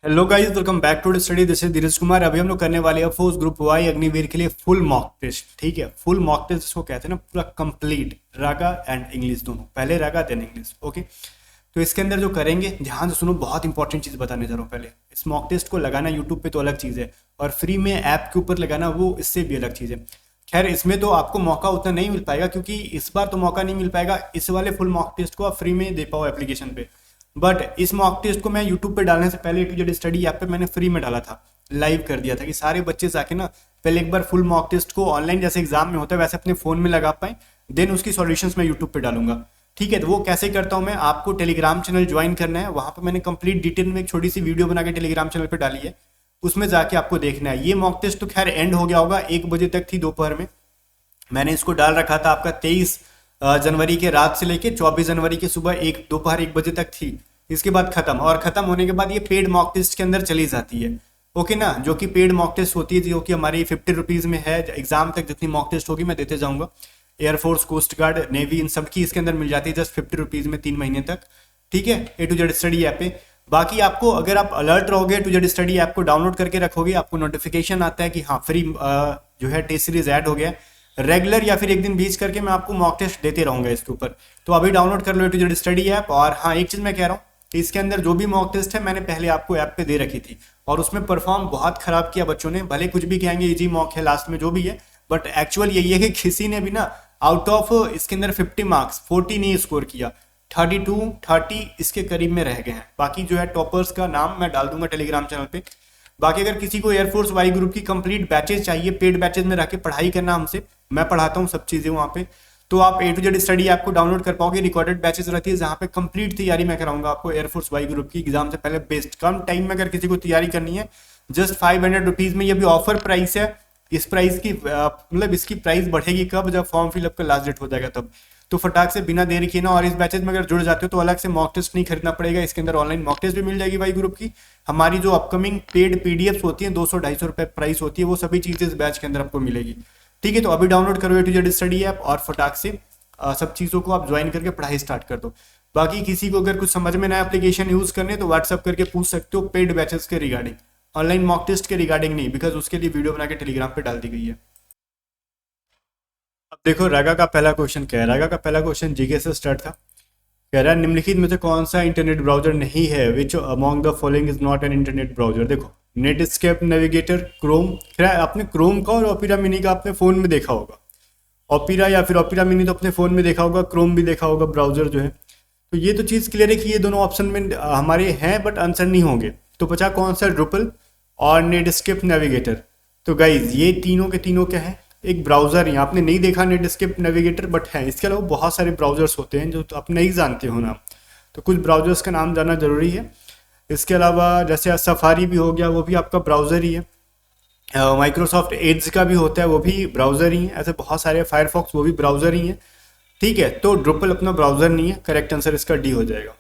Hello guys, welcome back to study. This is Dheeraj Kumar. अभी हम लोग करने वाले हैं फोर्स ग्रुप वाई अग्निवीर के लिए फुल मॉक टेस्ट। ठीक है, फुल मॉक टेस्ट इसको कहते हैं ना, पूरा कंप्लीट रागा एंड इंग्लिश दोनों, पहले रागा देन इंग्लिश। ओके, तो इसके अंदर जो करेंगे, ध्यान से सुनो, बहुत इंपॉर्टेंट चीज़ बताने जा रहा हूँ। पहले इस मॉक टेस्ट को लगाना यूट्यूब पे तो अलग चीज़ है, और फ्री में ऐप के ऊपर लगाना वो इससे भी अलग चीज़ है। खैर, इसमें तो आपको मौका उतना नहीं मिल पाएगा, क्योंकि इस बार तो मौका नहीं मिल पाएगा इस वाले फुल मॉक टेस्ट को आप फ्री में दे पाओ एप्लीकेशन पे। बट इस मॉक टेस्ट को मैं यूट्यूब पे डालने से पहले टू जेड स्टडी ऐप पे मैंने फ्री में डाला था, लाइव कर दिया था कि सारे बच्चे जाके ना पहले एक बार फुल मॉक टेस्ट को ऑनलाइन जैसे एग्जाम में होता है वैसे अपने फोन में लगा पाए, देन उसकी सॉल्यूशंस मैं यूट्यूब पे डालूंगा। ठीक है, तो वो कैसे करता हूँ मैं, आपको टेलीग्राम चैनल ज्वाइन करना है। वहां पर मैंने कंप्लीट डिटेल में एक छोटी सी वीडियो बना के टेलीग्राम चैनल पे डाली है, उसमें जाके आपको देखना है। ये मॉक टेस्ट तो खैर एंड हो गया होगा, 1 बजे तक थी दोपहर में। मैंने इसको डाल रखा था आपका 23 जनवरी के रात से लेके 24 जनवरी के सुबह दोपहर 1 बजे तक थी। इसके बाद खत्म, और खत्म होने के बाद ये पेड मॉक टेस्ट के अंदर चली जाती है। ओके ना, जो कि पेड मॉक टेस्ट होती है, जो कि हमारी 50 रुपीज़ में है। एग्जाम तक जितनी मॉक टेस्ट होगी मैं देते जाऊंगा। एयरफोर्स, कोस्ट गार्ड, नेवी, इन सब की इसके अंदर मिल जाती है जस्ट 50 रुपीज़ में 3 महीने तक। ठीक है, ए टू जेड स्टडी ऐप पे। बाकी आपको, अगर आप अलर्ट रहोगे, टू जेड स्टडी ऐप को डाउनलोड करके रखोगे, आपको नोटिफिकेशन आता है कि हाँ फ्री जो है टेस्ट सीरीज ऐड हो गया। रेगुलर या फिर एक दिन बीच करके मैं आपको मॉक टेस्ट देते रहूंगा इसके ऊपर। तो अभी डाउनलोड कर लो टू जेड स्टडी ऐप। और हाँ, एक चीज मैं कह रहा हूँ कि इसके अंदर जो भी मॉक टेस्ट है मैंने पहले आपको ऐप पे दे रखी थी, और उसमें परफॉर्म बहुत खराब किया बच्चों ने। भले कुछ भी कहेंगे इजी मॉक है लास्ट में जो भी है, बट एक्चुअल यही है कि किसी ने भी ना आउट ऑफ इसके अंदर 50 मार्क्स 40 नहीं स्कोर किया, 32 30 इसके करीब में रह गए हैं। बाकी जो है टॉपर्स का नाम मैं डाल दूंगा टेलीग्राम चैनल पे। बाकी अगर किसी को एयरफोर्स वाई ग्रुप की कंप्लीट बैचेज चाहिए, पेड बैचेज में रह के पढ़ाई करना हमसे, मैं पढ़ाता हूँ सब चीज़ें वहाँ पे, तो आप ए टू जेड स्टडी ऐप को डाउनलोड कर पाओगे। रिकॉर्डेड बैचेस रहती है जहाँ पे कंप्लीट तैयारी मैं कराऊंगा आपको एयरफोर्स वाई ग्रुप की एग्जाम से पहले बेस्ट। कम टाइम में अगर किसी को तैयारी करनी है, जस्ट 500 रुपीज़ में, ये भी ऑफर प्राइस है। इस प्राइस की मतलब इसकी प्राइस बढ़ेगी कब, जब फॉर्म फिलअप का लास्ट डेट हो जाएगा तब। तो फटाक से बिना देरी किए ना, और इस बैचेज में अगर जुड़ जाते हो तो अलग से मॉक टेस्ट नहीं खरीदना पड़ेगा। इसके अंदर ऑनलाइन मॉक टेस्ट भी मिल जाएगी वाई ग्रुप की। हमारी जो अपकमिंग पेड पीडीएफ होती है 200-250 रुपये प्राइस होती है, वो सभी चीज़ें इस बैच के अंदर आपको मिलेगी। ठीक है, तो अभी डाउनलोड करो ए टू जेड स्टडी ऐप, और फटाक से सब चीज़ों को आप ज्वाइन करके पढ़ाई स्टार्ट कर दो। बाकी किसी को अगर कुछ समझ में ना एप्लीकेशन यूज़ करने, तो व्हाट्सअप करके पूछ सकते हो पेड बैचेस के रिगार्डिंग, ऑनलाइन मॉक टेस्ट के रिगार्डिंग नहीं, बिकॉज उसके लिए वीडियो बना के टेलीग्राम पे डाल दी गई है। अब देखो रागा का पहला क्वेश्चन क्या है। रागा का पहला क्वेश्चन जीके से स्टार्ट था। कह रहा है निम्नलिखित में से कौन सा इंटरनेट ब्राउजर नहीं है, which among the following is not an internet browser. देखो, नेटस्केप, नेविगेटर, क्रोम। कह रहा है आपने क्रोम का और ओपेरा मिनी का अपने फोन में देखा होगा। ओपेरा या फिर ओपेरा मिनी तो अपने फोन में देखा होगा, क्रोम भी देखा होगा ब्राउजर जो है। तो ये तो चीज़ क्लियर है कि ये दोनों ऑप्शन में हमारे हैं, बट आंसर नहीं होंगे। तो बचा कौन सा, ड्रुपल और नेटस्केप नेविगेटर। तो गाइज ये तीनों के तीनों क्या है, एक ब्राउजर ही। आपने नहीं देखा नेटस्केप नेविगेटर, बट है। इसके अलावा बहुत सारे ब्राउजर्स होते हैं जो तो आप नहीं जानते हो नाम, तो कुछ ब्राउजर्स का नाम जानना जरूरी है। इसके अलावा जैसे सफारी भी हो गया, वो भी आपका ब्राउजर ही है। माइक्रोसॉफ्ट एड्स का भी होता है, वो भी ब्राउजर ही है। ऐसे बहुत सारे, फायरफॉक्स वो भी ब्राउजर ही है। ठीक है, तो ड्रुपल अपना ब्राउजर नहीं है। करेक्ट आंसर इसका डी हो जाएगा।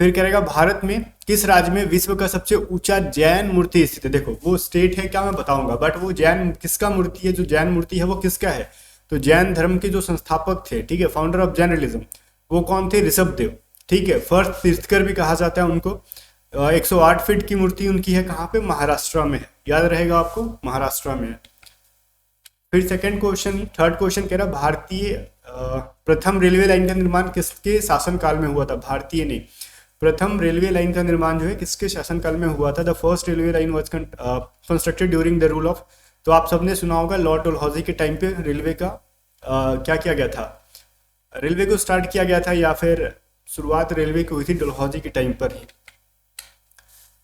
फिर करेगा भारत में किस राज्य में विश्व का सबसे ऊंचा जैन मूर्ति स्थित है। देखो वो स्टेट है क्या मैं बताऊंगा, बट वो जैन किसका मूर्ति है, जो जैन मूर्ति है वो किसका है। तो जैन धर्म के जो संस्थापक थे, ठीक है, फाउंडर ऑफ जैनलिज्म, वो कौन थे, ऋषभ देव। ठीक है, फर्स्ट तीर्थकर भी कहा जाता है उनको। 108 फीट की मूर्ति उनकी है, कहाँ पे, महाराष्ट्र में है। याद रहेगा आपको, महाराष्ट्र में है। फिर सेकंड क्वेश्चन, थर्ड क्वेश्चन कह रहा भारतीय प्रथम रेलवे लाइन का निर्माण किसके शासनकाल में हुआ था। भारतीय नहीं, प्रथम रेलवे लाइन का निर्माण जो है किसके शासनकाल में हुआ था। The first railway line was constructed during the rule of. तो आप सबने सुना होगा लॉर्ड डलहौजी के टाइम पे रेलवे का क्या किया गया था, रेलवे को स्टार्ट किया गया था, या फिर शुरुआत रेलवे की हुई थी डलहौजी के टाइम पर ही।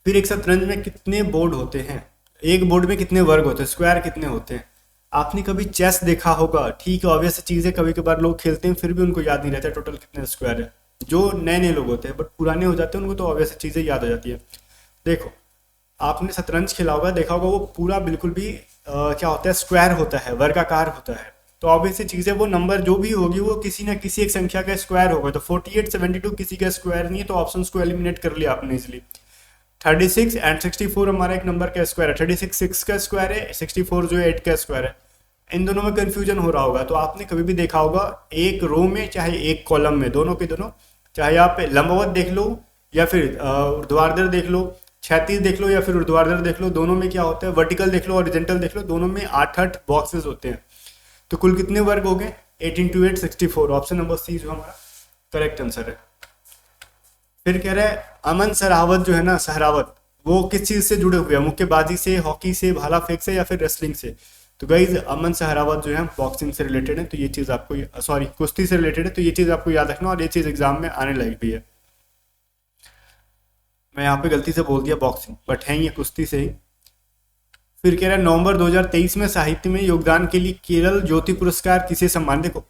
फिर एक शतरंज में कितने बोर्ड होते हैं, एक बोर्ड में कितने वर्ग होते हैं, स्क्वायर कितने होते हैं। आपने कभी चेस देखा होगा, ठीक है, ऑब्वियस चीज़ है, कभी कभार लोग खेलते हैं फिर भी उनको याद नहीं रहता टोटल कितने स्क्वायर है। जो नए नए लोग होते हैं, बट पुराने हो जाते हैं उनको तो ऑब्वियस चीज़ें याद हो जाती है। देखो, आपने शतरंज खेला होगा, देखा होगा, वो पूरा बिल्कुल भी क्या होता है, स्क्वायर होता है, वर्गाकार होता है। तो ऑब्वियस चीज़ है, वो नंबर जो भी होगी वो किसी ना किसी एक संख्या का स्क्वायर होगा। तो 48 72 किसी का स्क्वायर नहीं है, तो ऑप्शन को एलिमिनेट कर लिया आपने इजिली। 36 एंड 64 हमारा एक नंबर का स्क्वायर है। 36 6 का स्क्वायर है, 64 जो है 8 का स्क्वायर है। इन दोनों में कंफ्यूजन हो रहा होगा, तो आपने कभी भी देखा होगा एक रो में चाहे एक कॉलम में, दोनों के दोनों, चाहे आप लंबवत देख लो या फिर ऊर्ध्वाधर देख लो, क्षैतिज देख लो या फिर ऊर्ध्वाधर देख लो, दोनों में क्या होता है, वर्टिकल देख लो, हॉरिजॉन्टल देख लो, दोनों में 8-8 बॉक्सेस होते हैं। तो कुल कितने वर्ग हो गए, 8 × 8 64। ऑप्शन नंबर सी जो हमारा करेक्ट आंसर है। फिर कह रहा है अमन सहरावत जो है ना, सहरावत, वो किस चीज से जुड़े हुए हैं, मुक्केबाजी से, हॉकी से, भाला फेंक से या फिर रेसलिंग से। तो गाइज अमन सहरावत जो है बॉक्सिंग से रिलेटेड है, तो ये चीज आपको, सॉरी कुश्ती से रिलेटेड है, तो ये चीज आपको याद रखना और ये चीज एग्जाम में आने लायक भी है। मैं यहाँ पे गलती से बोल दिया बॉक्सिंग, बट है ये कुश्ती से ही। फिर कह रहा है नवंबर 2023 में साहित्य में योगदान के लिए केरल ज्योति पुरस्कार किसे सम्मान, देखो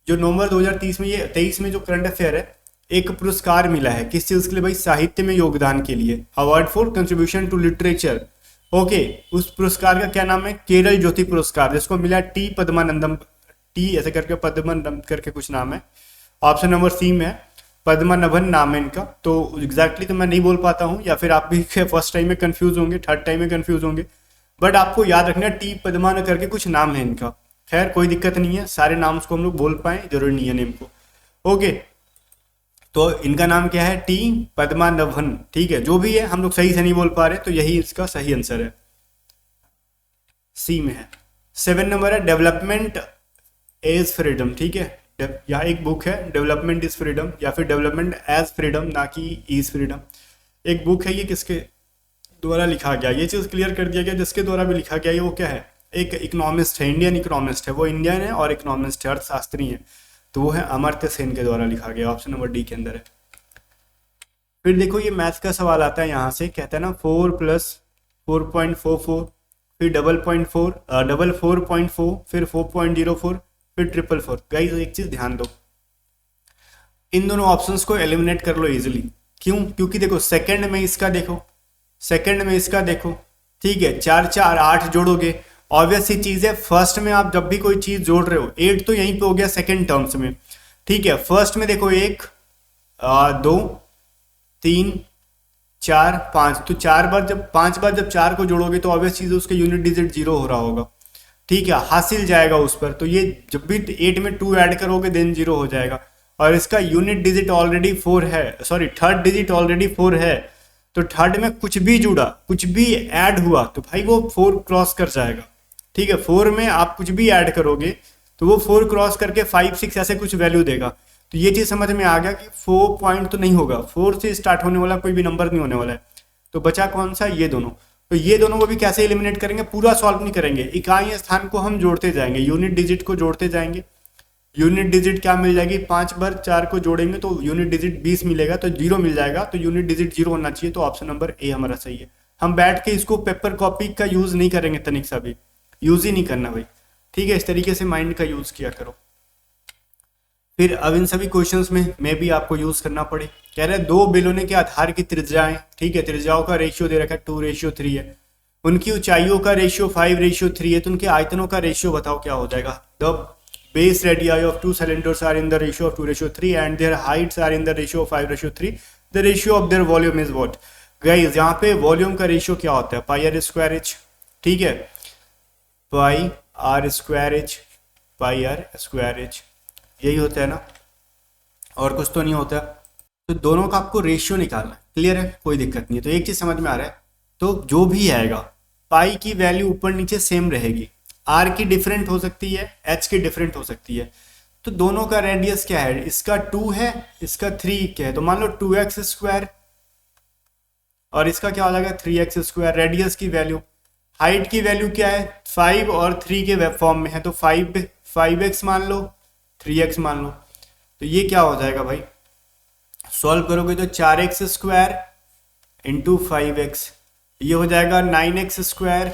जो नवंबर 2023 में, ये 23 में जो करंट अफेयर है, एक पुरस्कार मिला है किस चीज के लिए भाई, साहित्य में योगदान के लिए, award for contribution to literature. Okay, उस पुरस्कार का क्या नाम है, केरल ज्योति पुरस्कार, जिसको मिला टी पद्मानंदम, टी ऐसे करके पद्मानंदम करके कुछ नाम है। ऑप्शन नंबर सी में है, पद्मनाभन नाम है इनका। तो एग्जैक्टली तो मैं नहीं बोल पाता हूँ, या फिर आप भी फर्स्ट टाइम में कंफ्यूज होंगे, थर्ड टाइम में कंफ्यूज होंगे, बट आपको याद रखना टी पद्मान करके कुछ नाम है इनका। खैर कोई दिक्कत नहीं है, सारे नाम को हम लोग बोल पाए जरूरी नहीं है नेम को। ओके, तो इनका नाम क्या है, टी पद्मानभन। ठीक है, जो भी है हम लोग सही से नहीं बोल पा रहे, तो यही इसका सही आंसर है, सी में है। 7 नंबर है डेवलपमेंट एज फ्रीडम। ठीक है, यहाँ एक बुक है डेवलपमेंट इज फ्रीडम या फिर डेवलपमेंट एज फ्रीडम, ना कि इज फ्रीडम। एक बुक है, ये किसके द्वारा लिखा गया, ये चीज क्लियर कर दिया गया, जिसके द्वारा भी लिखा गया ये वो क्या है, एक इकोनॉमिस्ट है, इंडियन इकोनॉमिस्ट है, वो इंडियन है और इकोनॉमिस्ट है, अर्थशास्त्री है, तो वो है अमर्त्य सेन के द्वारा लिखा गया। ऑप्शन नंबर डी के अंदर है। फिर देखो ये मैथ का सवाल आता है, यहाँ से कहता है ना 4 + 4.44, फिर डबल 4.4, फिर 4.04, फिर 444। गाइस एक चीज ध्यान दो, इन दोनों ऑप्शंस को एलिमिनेट कर लो इजीली। क्यों, क्योंकि देखो सेकंड में इसका देखो, सेकंड में इसका देखो, ठीक है, 4 4 8 जोड़ोगे, ऑब्वियस सी चीज है, फर्स्ट में आप जब भी कोई चीज जोड़ रहे हो, 8 तो यहीं पे हो गया सेकंड टर्म्स में, ठीक है, फर्स्ट में देखो 1 2 3 4 5, तो 5 बार जब 4 को जोड़ोगे तो ऑब्वियस चीज उसके यूनिट डिजिट 0 हो रहा होगा, ठीक है, हासिल जाएगा उस पर। तो ये जब भी 8 में 2 ऐड करोगे देन 0 हो जाएगा, और इसका यूनिट डिजिट ऑलरेडी 4 है, सॉरी थर्ड डिजिट ऑलरेडी 4 है, तो थर्ड में कुछ भी जुड़ा, कुछ भी ऐड हुआ तो भाई वो 4 क्रॉस कर जाएगा, ठीक है। 4 में आप कुछ भी ऐड करोगे तो वो 4 क्रॉस करके 5 6 ऐसे कुछ वैल्यू देगा। तो ये चीज समझ में आ गया कि 4 पॉइंट तो नहीं होगा, 4 से स्टार्ट होने वाला कोई भी नंबर नहीं होने वाला है। तो बचा कौन सा, ये दोनों। तो ये दोनों को भी कैसे एलिमिनेट करेंगे, पूरा सॉल्व नहीं करेंगे, इकाई स्थान को हम जोड़ते जाएंगे, यूनिट डिजिट को जोड़ते जाएंगे। यूनिट डिजिट क्या मिल जाएगी, 5 बार 4 को जोड़ेंगे तो यूनिट डिजिट 20 मिलेगा, तो 0 मिल जाएगा, तो यूनिट डिजिट 0 होना चाहिए, तो ऑप्शन नंबर ए हमारा सही है। हम बैठ के इसको पेपर कॉपी का यूज नहीं करेंगे, तनिक सा भी यूज ही नहीं करना भाई, ठीक है। इस तरीके से माइंड का यूज किया करो। फिर अब इन सभी क्वेश्चंस में मैं भी आपको यूज करना पड़े, कह रहे हैं 2 बेलूने के आधार की त्रिज्याएं, ठीक है, त्रिज्याओं का रेशियो दे रखा है 2:3 है, उनकी ऊंचाइयों का रेशियो 5:3 है, तो उनके आयतनों का रेशियो बताओ क्या हो जाएगा। The base radii of 2 cylinders are in the ratio of 2:3 and their heights are in the ratio of 5:3, the ratio of their volume is what। Guys यहाँ पे वॉल्यूम का रेशियो क्या होता है, πr²h, ठीक है, πr²h, πr²h, यही होता है ना, और कुछ तो नहीं होता। तो दोनों का आपको रेशियो निकालना है, क्लियर है, कोई दिक्कत नहीं है। तो एक चीज समझ में आ रहा है, तो जो भी आएगा पाई की वैल्यू ऊपर नीचे सेम रहेगी, आर की डिफरेंट हो सकती है, एच की डिफरेंट हो सकती है। तो दोनों का रेडियस क्या है, इसका 2 है, इसका 3 क्या है, तो मान लो 2x² और इसका क्या हो जाएगा 3x²। रेडियस की वैल्यू, हाइट की वैल्यू क्या है, 5 और 3 के वेब फॉर्म में है, तो 5x मान लो, 3x मान लो, तो ये क्या हो जाएगा भाई, सॉल्व करोगे तो 4x² इंटू 5x, ये हो जाएगा 9x²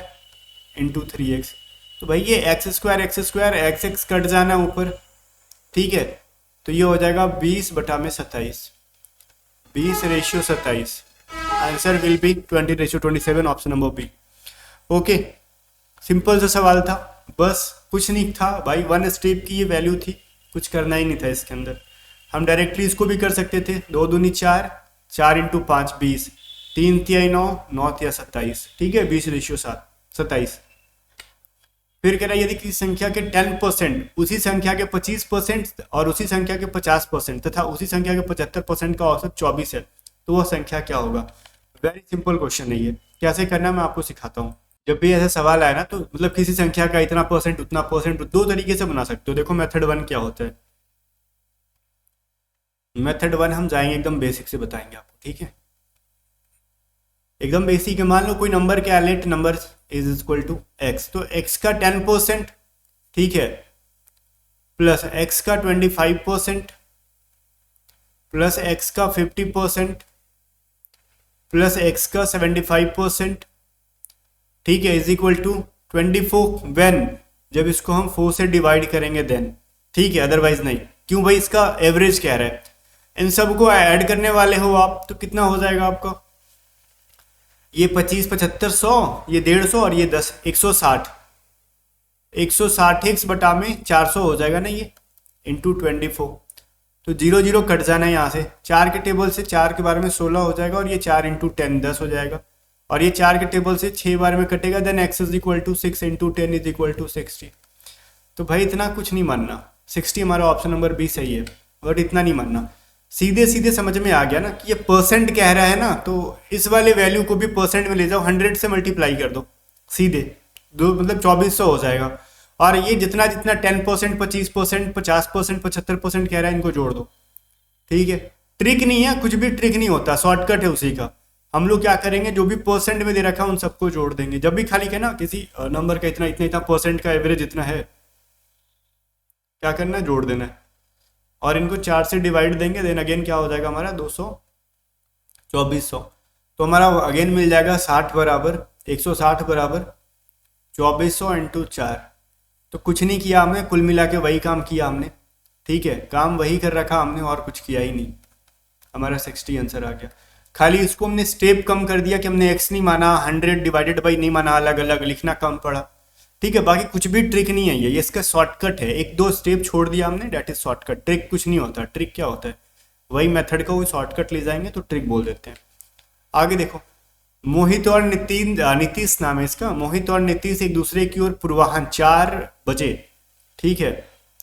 इंटू 3x। तो भाई ये x² कट जाना ऊपर, ठीक है, तो ये हो जाएगा 20/27, 20:27। Answer will be 20:27, option number B. Okay, simple सा सवाल था, बस कुछ नहीं था भाई, 1 स्टेप की ये वैल्यू थी, कुछ करना ही नहीं था इसके अंदर। हम डायरेक्टली इसको भी कर सकते थे, 2 दूनी 4, 4 इंटू 5 20, 3 तिहाई 9, 9 तिहाई 27, ठीक है, 20:27। फिर कह रहा है यदि किसी संख्या के 10%, उसी संख्या के 25% और उसी संख्या के 50% तथा उसी संख्या के 75% का औसत 24 है, तो वह संख्या क्या होगा। वेरी सिंपल क्वेश्चन है ये, कैसे करना मैं आपको सिखाता हूँ। जब भी ऐसा सवाल आए ना तो मतलब किसी संख्या का इतना परसेंट उतना परसेंट दो तरीके से बना सकते हो। देखो मेथड वन क्या होता है, मेथड वन हम जाएंगे एकदम बेसिक से बताएंगे आपको, ठीक है। एकदम बेसिक है, मान लो कोई नंबर क्या है, let number is equal to X, तो एक्स का 10%, ठीक है, प्लस एक्स का 25%, प्लस एक्स का 50%, प्लस एक्स का 75%, ठीक है, इज इक्वल टू 24 व्हेन, जब इसको हम 4 से डिवाइड करेंगे देन, ठीक है, अदरवाइज नहीं। क्यों भाई, इसका एवरेज कह रहा है। इन सबको ऐड करने वाले हो आप तो कितना हो जाएगा आपका, ये 25 75 100, ये 150 और ये 10 160, 160 एक्स बटा में 400 हो जाएगा ना ये, इंटू 24। तो 0 0 कट जाना है यहाँ से, 4 के टेबल से 4 के बारे में 16 हो जाएगा, और ये 4 इंटू 10 10 हो जाएगा, और ये 4 के टेबल से 6 बार में कटेगा, then X is equal to 6 into 10 is equal to 60। तो भाई इतना कुछ नहीं मानना, 60 हमारा ऑप्शन नंबर बी सही है, बट इतना नहीं मानना। सीधे सीधे समझ में आ गया ना कि ये परसेंट कह रहा है ना, तो इस वाले वैल्यू को भी परसेंट में ले जाओ, 100 से मल्टीप्लाई कर दो सीधे, दो मतलब 2400 हो जाएगा। और ये जितना जितना 10%, 25%, 50%, 75% कह रहा है, इनको जोड़ दो, ठीक है। ट्रिक नहीं है, कुछ भी ट्रिक नहीं होता, शॉर्टकट है उसी का। हम लोग क्या करेंगे, जो भी परसेंट में दे रखा है उन सबको जोड़ देंगे। जब भी खाली कहना किसी नंबर का इतना इतना इतना परसेंट का एवरेज इतना है, क्या करना है, जोड़ देना है, और इनको 4 से डिवाइड देंगे, देन अगेन क्या हो जाएगा हमारा 200 2400। तो हमारा अगेन मिल जाएगा 60 बराबर 160 बराबर 2400 इंटू 4। तो कुछ नहीं किया हमने, कुल मिला के वही काम किया हमने, ठीक है, काम वही कर रखा हमने और कुछ किया ही नहीं। हमारा 60 आंसर आ गया। खाली इसको हमने स्टेप कम कर दिया कि हमने एक्स नहीं माना, 100 डिवाइडेड बाई नहीं माना, अलग अलग लिखना कम पड़ा, ठीक है। बाकी कुछ भी ट्रिक नहीं है, ये इसका शॉर्टकट है, एक दो स्टेप छोड़ दिया हमने, डेट इज शॉर्टकट। ट्रिक कुछ नहीं होता, ट्रिक क्या होता है, वही मेथड का वो शॉर्टकट ले जाएंगे तो ट्रिक बोल देते हैं। आगे देखो, मोहित और नीतीश नाम है इसका, मोहित और नीतीश एक दूसरे की ओर पूर्वाह्न 4 बजे, ठीक है,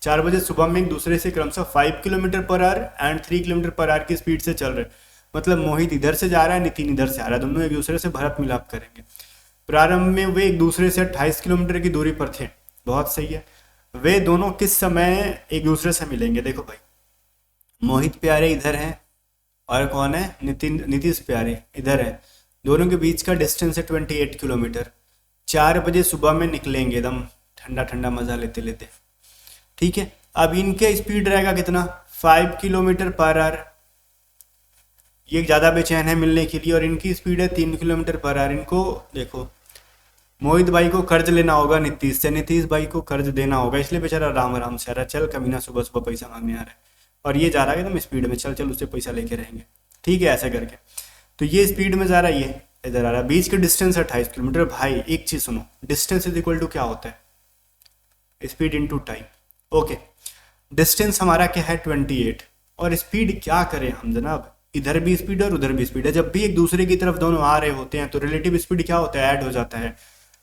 4 बजे सुबह में एक दूसरे से क्रमशः 5 kilometre per hour and 3 kilometre per hour की स्पीड से चल रहे। मतलब मोहित इधर से जा रहा है, नितिन इधर से आ रहा है, दोनों एक दूसरे से भरत मिलाप करेंगे। प्रारंभ में वे एक दूसरे से 28 किलोमीटर की दूरी पर थे, बहुत सही है। वे दोनों किस समय एक दूसरे से मिलेंगे, देखो भाई, मोहित प्यारे इधर हैं और कौन है, नीतीश प्यारे इधर है, दोनों के बीच का डिस्टेंस है 28 किलोमीटर। 4 बजे सुबह में निकलेंगे, एकदम ठंडा ठंडा मजा लेते लेते, ठीक है। अब इनके स्पीड रहेगा कितना, 5 किलोमीटर पर आवर, ये ज़्यादा बेचैन है मिलने के लिए, और इनकी स्पीड है 3 किलोमीटर पर आवर। इनको देखो, मोहित भाई को कर्ज लेना होगा नीतीश से, नीतीश भाई को कर्ज देना होगा, इसलिए बेचारा राम राम से आ रहा है, चल कमीना सुबह सुबह पैसा मांगने आ रहा है, और ये जा रहा है एकदम स्पीड में, चल चल उससे पैसा लेके रहेंगे, ठीक है, ऐसे करके। तो ये स्पीड में जा रहा है, ये इधर आ रहा है, बीच का डिस्टेंस 28 किलोमीटर। भाई एक चीज सुनो, डिस्टेंस इज इक्वल टू क्या होता है, speed into time, okay. Distance हमारा क्या है 28, और स्पीड क्या करें हम जनाब, इधर भी स्पीड और उधर भी स्पीड है। जब भी एक दूसरे की तरफ दोनों आ रहे होते हैं तो रिलेटिव स्पीड क्या होता है, ऐड हो जाता है।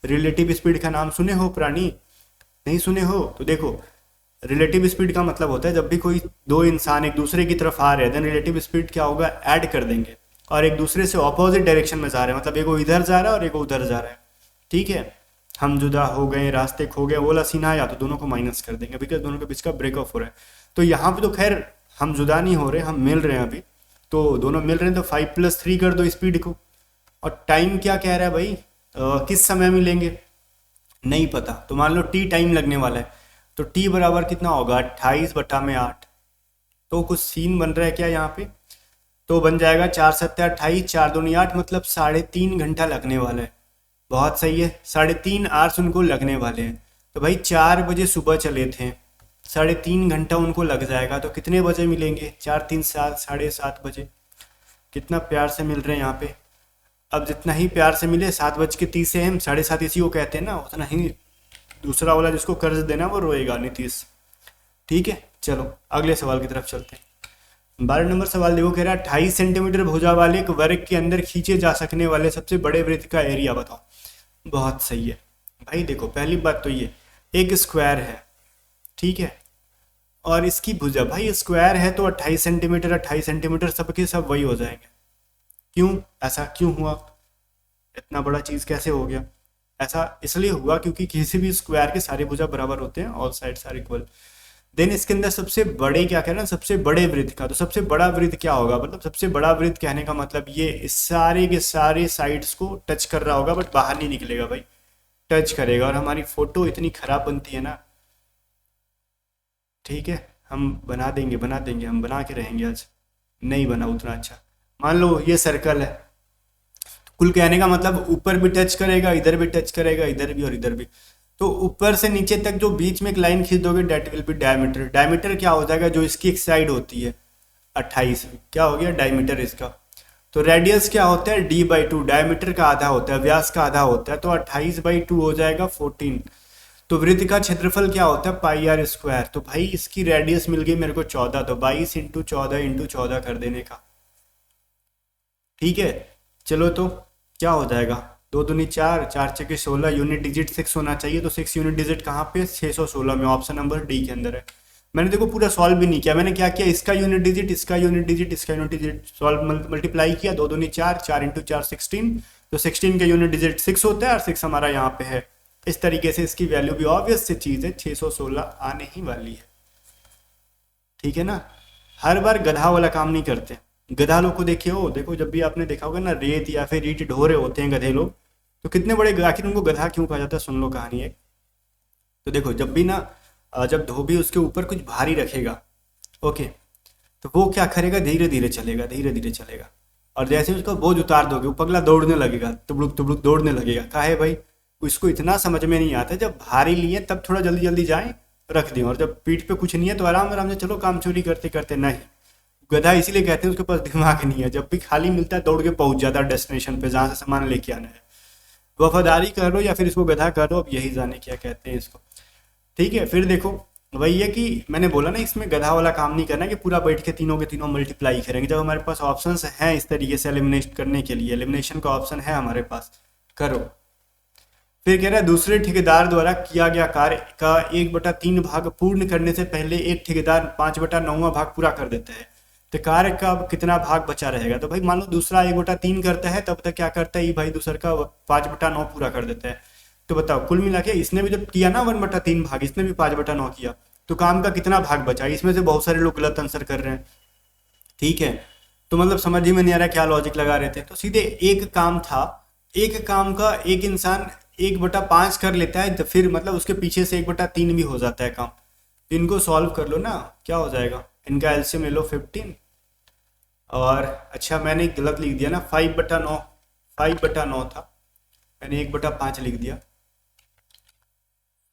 रिलेटिव स्पीड का नाम सुने हो प्राणी, नहीं सुने हो तो देखो, रिलेटिव स्पीड का मतलब होता है जब भी कोई दो इंसान एक दूसरे की तरफ आ रहे हैं, देन रिलेटिव स्पीड क्या होगा, ऐड कर देंगे, और एक दूसरे से ऑपोजिट डायरेक्शन में जा रहे हैं, मतलब एक इधर जा रहा है और एक उधर जा रहा है, ठीक है। हम जुदा हो गए, रास्ते खो गए, वो वाला सीन आया तो दोनों को माइनस कर देंगे, बिकॉज दोनों के बीच का ब्रेक ऑफ हो रहा है। तो यहाँ पे तो खैर हम जुदा नहीं हो रहे, हम मिल रहे हैं अभी, तो दोनों मिल रहे हैं, तो 5+3 कर दो स्पीड को। और टाइम क्या कह रहा है भाई, किस समय मिलेंगे नहीं पता, तो मान लो टी टाइम लगने वाला है, तो टी बराबर कितना होगा 28/8। तो कुछ सीन बन रहा है क्या यहाँ पे, तो बन जाएगा 4 7 28, 4 दूनी 8, मतलब 3.5 घंटा लगने वाला है। बहुत सही है, 3.5 आवर्स उनको लगने वाले हैं। तो भाई 4 बजे सुबह चले थे, 3.5 घंटा उनको लग जाएगा, तो कितने बजे मिलेंगे, 4 3 7 7:30 बजे। कितना प्यार से मिल रहे हैं यहाँ पे। अब जितना ही प्यार से मिले, 7:30 AM 7:30 इसी को कहते हैं ना, उतना ही दूसरा वाला जिसको कर्ज देना वो रोएगा, नीतीश, ठीक है। चलो अगले सवाल की तरफ चलते हैं। 12 नंबर सवाल देखो, कह रहा है 28 सेंटीमीटर भुजा वाले एक वर्ग के अंदर खींचे जा सकने वाले सबसे बड़े वृत्त का एरिया बताओ। बहुत सही है भाई, देखो पहली बात तो ये एक स्क्वायर है, ठीक है, और इसकी भुजा, भाई स्क्वायर है तो 28 सेंटीमीटर 28 सेंटीमीटर सबके सब वही हो जाएंगे, क्यों, ऐसा क्यों हुआ, इतना बड़ा चीज कैसे हो गया? ऐसा इसलिए हुआ क्योंकि किसी भी स्क्वायर के सारे भुजा बराबर होते हैं, all sides are equal. Then इसके अंदर सबसे बड़े क्या कह रहे हैं, सबसे बड़े वृत्त का, तो सबसे बड़ा वृत्त क्या होगा, मतलब सबसे बड़ा वृत्त कहने का मतलब ये इस सारे के सारे साइड्स को टच कर रहा होगा बट बाहर नहीं निकलेगा भाई, टच करेगा। और हमारी फोटो इतनी खराब बनती है ना, ठीक है, हम बना देंगे, हम बना के रहेंगे आज। नहीं बना उतना अच्छा। मान लो ये सर्कल है, कुल कहने का मतलब ऊपर भी टच करेगा, इधर भी टच करेगा, इधर भी और इधर भी। तो ऊपर से नीचे तक जो बीच में एक लाइन खींच दोगे that will be diameter. Diameter क्या हो जाएगा, जो इसकी एक साइड होती है 28, क्या हो गया डायमीटर इसका। तो रेडियस क्या होता है, d/2, डायमीटर का आधा होता है, व्यास का आधा होता है, तो 28/2 हो जाएगा 14। तो वृत्त का क्षेत्रफल क्या होता है, πr²। तो भाई इसकी रेडियस मिल गई मेरे को 14, तो 22 × 14 × 14 कर देने का, ठीक है। चलो तो क्या हो जाएगा, 2 दूनी 4, 4 छके 16, यूनिट डिजिट 6 होना चाहिए, तो 6 यूनिट डिजिट कहाँ पे, 616 में, ऑप्शन नंबर डी के अंदर है। मैंने देखो पूरा सॉल्व भी नहीं किया, मैंने क्या किया, इसका यूनिट डिजिट, इसका यूनिट डिजिट, इसका यूनिट डिजिट सॉल्व मल्टीप्लाई किया, 2 दूनी 4, 4 × 4 16, तो 16 का यूनिट डिजिट 6 होता है और 6 हमारा यहाँ पे है। इस तरीके से इसकी वैल्यू भी ऑब्वियस से चीज है, 616 आने ही वाली है, ठीक है ना। हर बार गधा वाला काम नहीं करते। गधा लोग को देखिए हो, देखो जब भी आपने देखा होगा ना रेत या फिर ईंट ढो रहे होते हैं गधे लोग, तो कितने बड़े, आखिर उनको गधा क्यों कहा जाता है, सुन लो कहानी है। तो देखो जब भी ना जब धोबी उसके ऊपर कुछ भारी रखेगा, ओके, तो वो क्या करेगा, धीरे धीरे चलेगा, धीरे धीरे चलेगा, और जैसे उसका बोझ उतार दोगे वो पगला दौड़ने लगेगा, तुबड़ुक तुबड़ुक दौड़ने लगेगा। काहे भाई, उसको इतना समझ में नहीं आता, जब भारी लिए तब थोड़ा जल्दी जल्दी जाए रख दें, और जब पीठ पे कुछ नहीं है तो आराम आराम से चलो, काम चोरी करते करते। नहीं, गधा इसीलिए कहते हैं उसके पास दिमाग नहीं है, जब भी खाली मिलता है दौड़ के पहुंच जाता है डेस्टिनेशन पे जहाँ से सामान लेके आना है। वफादारी कर लो या फिर इसको गधा कर लो, अब यही जाने क्या कहते हैं इसको, ठीक है। फिर देखो वही है कि मैंने बोला ना इसमें गधा वाला काम नहीं करना कि पूरा बैठ के तीनों के तीनों मल्टीप्लाई करेंगे। जब हमारे पास ऑप्शंस हैं इस तरीके से एलिमिनेट करने के लिए, एलिमिनेशन का ऑप्शन है हमारे पास, करो। फिर कह रहा है दूसरे ठेकेदार द्वारा किया गया कार्य का 1/3 भाग पूर्ण करने से पहले एक ठेकेदार 5/9 भाग पूरा कर देता है, तो कार्य का कितना भाग बचा रहेगा। तो भाई मान लो दूसरा 1/3 करता है, तब तक क्या करता है ये भाई दूसरा का 5/9 पूरा कर देता है। तो बताओ कुल मिला के इसने भी जब किया ना 1/3 भाग, इसने भी 5/9 किया, तो काम का कितना भाग बचा। इसमें से बहुत सारे लोग गलत आंसर कर रहे हैं, ठीक है। तो मतलब समझ ही में नहीं आ रहा क्या लॉजिक लगा रहे थे। तो सीधे एक काम था, एक काम का एक इंसान 1/5 कर लेता है, तो फिर मतलब उसके पीछे से 1/3 भी हो जाता है काम। तो इनको सॉल्व कर लो ना, क्या हो जाएगा, इनका एलसीएम ले लो 15, और अच्छा मैंने गलत लिख दिया ना, 5/9, 5/9 था, मैंने 1/5 लिख दिया,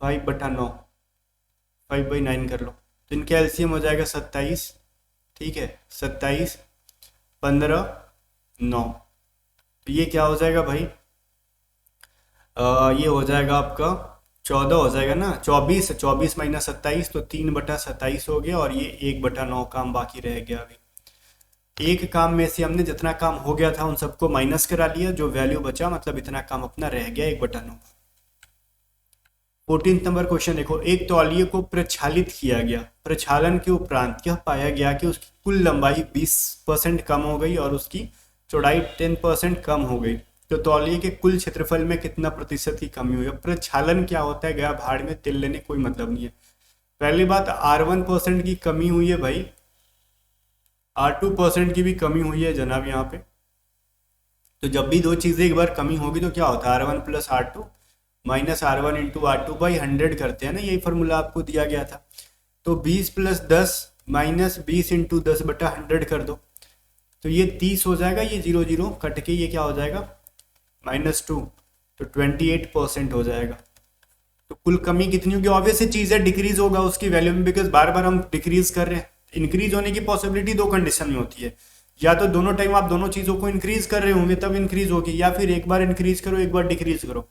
5/9, 5/9 कर लो, तो इनका एलसीएम हो जाएगा 27, ठीक है, 27, 15, 9, तो ये क्या हो जाएगा भाई, ये हो जाएगा आपका 14 हो जाएगा ना, 24, 24 - 27, तो 3/27 हो गया, और ये 1/9 काम बाकी रह गया। अभी एक काम में से हमने जितना काम हो गया था उन सबको माइनस करा लिया, जो वैल्यू बचा मतलब इतना काम अपना रह गया 1/9। 14 नंबर क्वेश्चन देखो, एक तौलिए को प्रक्षालित किया गया, प्रक्षालन के उपरांत यह पाया गया कि उसकी कुल लंबाई 20% कम हो गई और उसकी चौड़ाई 10% कम हो गई, तो तौलिए के कुल क्षेत्रफल में कितना प्रतिशत की कमी हुई। प्रक्षालन क्या होता है, गया भाड़ में तिल लेने, कोई मतलब नहीं है। पहली बात R1% की कमी हुई है भाई, R2% की भी कमी हुई है जनाब यहाँ पे। तो जब भी दो चीजें एक बार कमी होगी तो क्या होता है, R1 + R2 - R1 × R2/100 करते हैं ना, यही फॉर्मूला आपको दिया गया था। तो 20 + 10 - 20 × 10/100 कर दो, तो ये 30 हो जाएगा, ये 0 0 कट के ये क्या हो जाएगा -2, तो 28% हो जाएगा। तो कुल कमी कितनी होगी, ऑब्वियस चीज है डिक्रीज होगा उसकी वैल्यू में, बिकॉज बार बार हम डिक्रीज कर रहे हैं। इंक्रीज होने की पॉसिबिलिटी दो कंडीशन में होती है, या तो दोनों टाइम आप दोनों चीजों को इंक्रीज कर रहे होंगे तब इंक्रीज होगी, या फिर एक बार इंक्रीज करो एक बार डिक्रीज करो,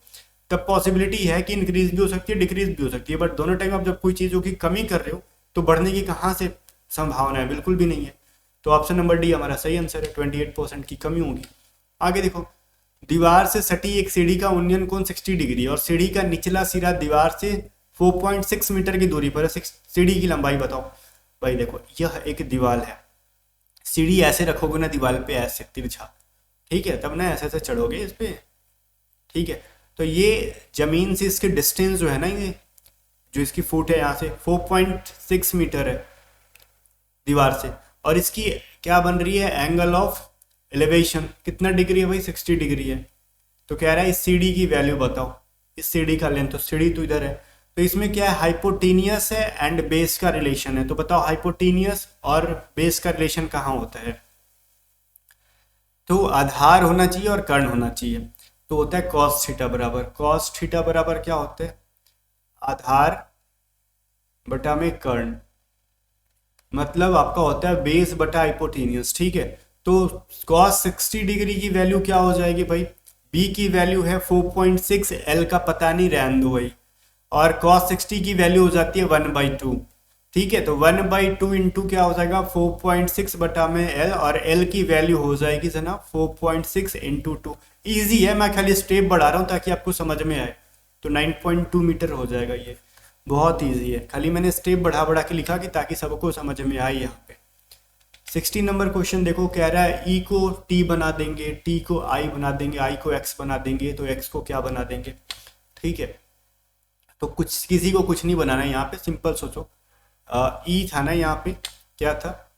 तब पॉसिबिलिटी है कि इंक्रीज भी हो सकती है डिक्रीज भी हो सकती है। बट दोनों टाइम आप जब कोई चीजों की कमी कर रहे हो तो बढ़ने की कहाँ से संभावना है, बिल्कुल भी नहीं है। तो ऑप्शन नंबर डी हमारा सही आंसर है, 28% की कमी होगी। आगे देखो, दीवार से सटी एक सीढ़ी का उन्नयन कोण 60 डिग्री और सीढ़ी का निचला सिरा दीवार से 4.6 मीटर की दूरी पर है। सीढ़ी की लंबाई बताओ। भाई देखो, यह एक दीवार है, सीढ़ी ऐसे रखोगे ना दीवार पे ऐसे तिरछा, ठीक है, तब ना ऐसे ऐसे चढ़ोगे इस पे। ठीक है, तो ये जमीन से इसके डिस्टेंस जो है ना, ये जो इसकी फुट है यहाँ से 4.6 मीटर है दीवार से, और इसकी क्या बन रही है, एंगल ऑफ एलिवेशन कितना डिग्री है भाई, 60 डिग्री है। तो कह रहा है इस सीडी की वैल्यू बताओ, इस सीडी का लेंथ, तो सीडी तो इधर है, तो इसमें क्या है, हाइपोटीनियस है एंड बेस का रिलेशन है। तो बताओ हाइपोटीनियस और बेस का रिलेशन कहाँ होता है, तो आधार होना चाहिए और कर्ण होना चाहिए। तो होता है कॉस थीटा बराबर, कॉस थीटा बराबर क्या होता है, आधार बटा में कर्ण, मतलब आपका होता है बेस बटा हाइपोटेन्यूस। ठीक है, तो cos 60 डिग्री की वैल्यू क्या हो जाएगी भाई, b की वैल्यू है 4.6, l का पता नहीं, रहने दो भाई, और cos 60 की वैल्यू हो जाती है 1/2। ठीक है, तो 1/2 इंटू क्या हो जाएगा 4.6 बटा में l, और l की वैल्यू हो जाएगी जना 4.6 इंटू 2। ईजी है, मैं खाली स्टेप बढ़ा रहा हूँ ताकि आपको समझ में आए। तो 9.2 मीटर हो जाएगा, ये बहुत इजी है, खाली मैंने स्टेप बढ़ा बढ़ा के लिखा कि ताकि सबको समझ में आए। यहाँ पे 60 नंबर क्वेश्चन देखो, कह रहा है e को t बना देंगे, t को i बना देंगे, i को x बना देंगे, तो x को क्या बना देंगे। ठीक है, तो कुछ किसी को कुछ नहीं बनाना है यहाँ पे, सिंपल सोचो। e था ना यहाँ पे, क्या था,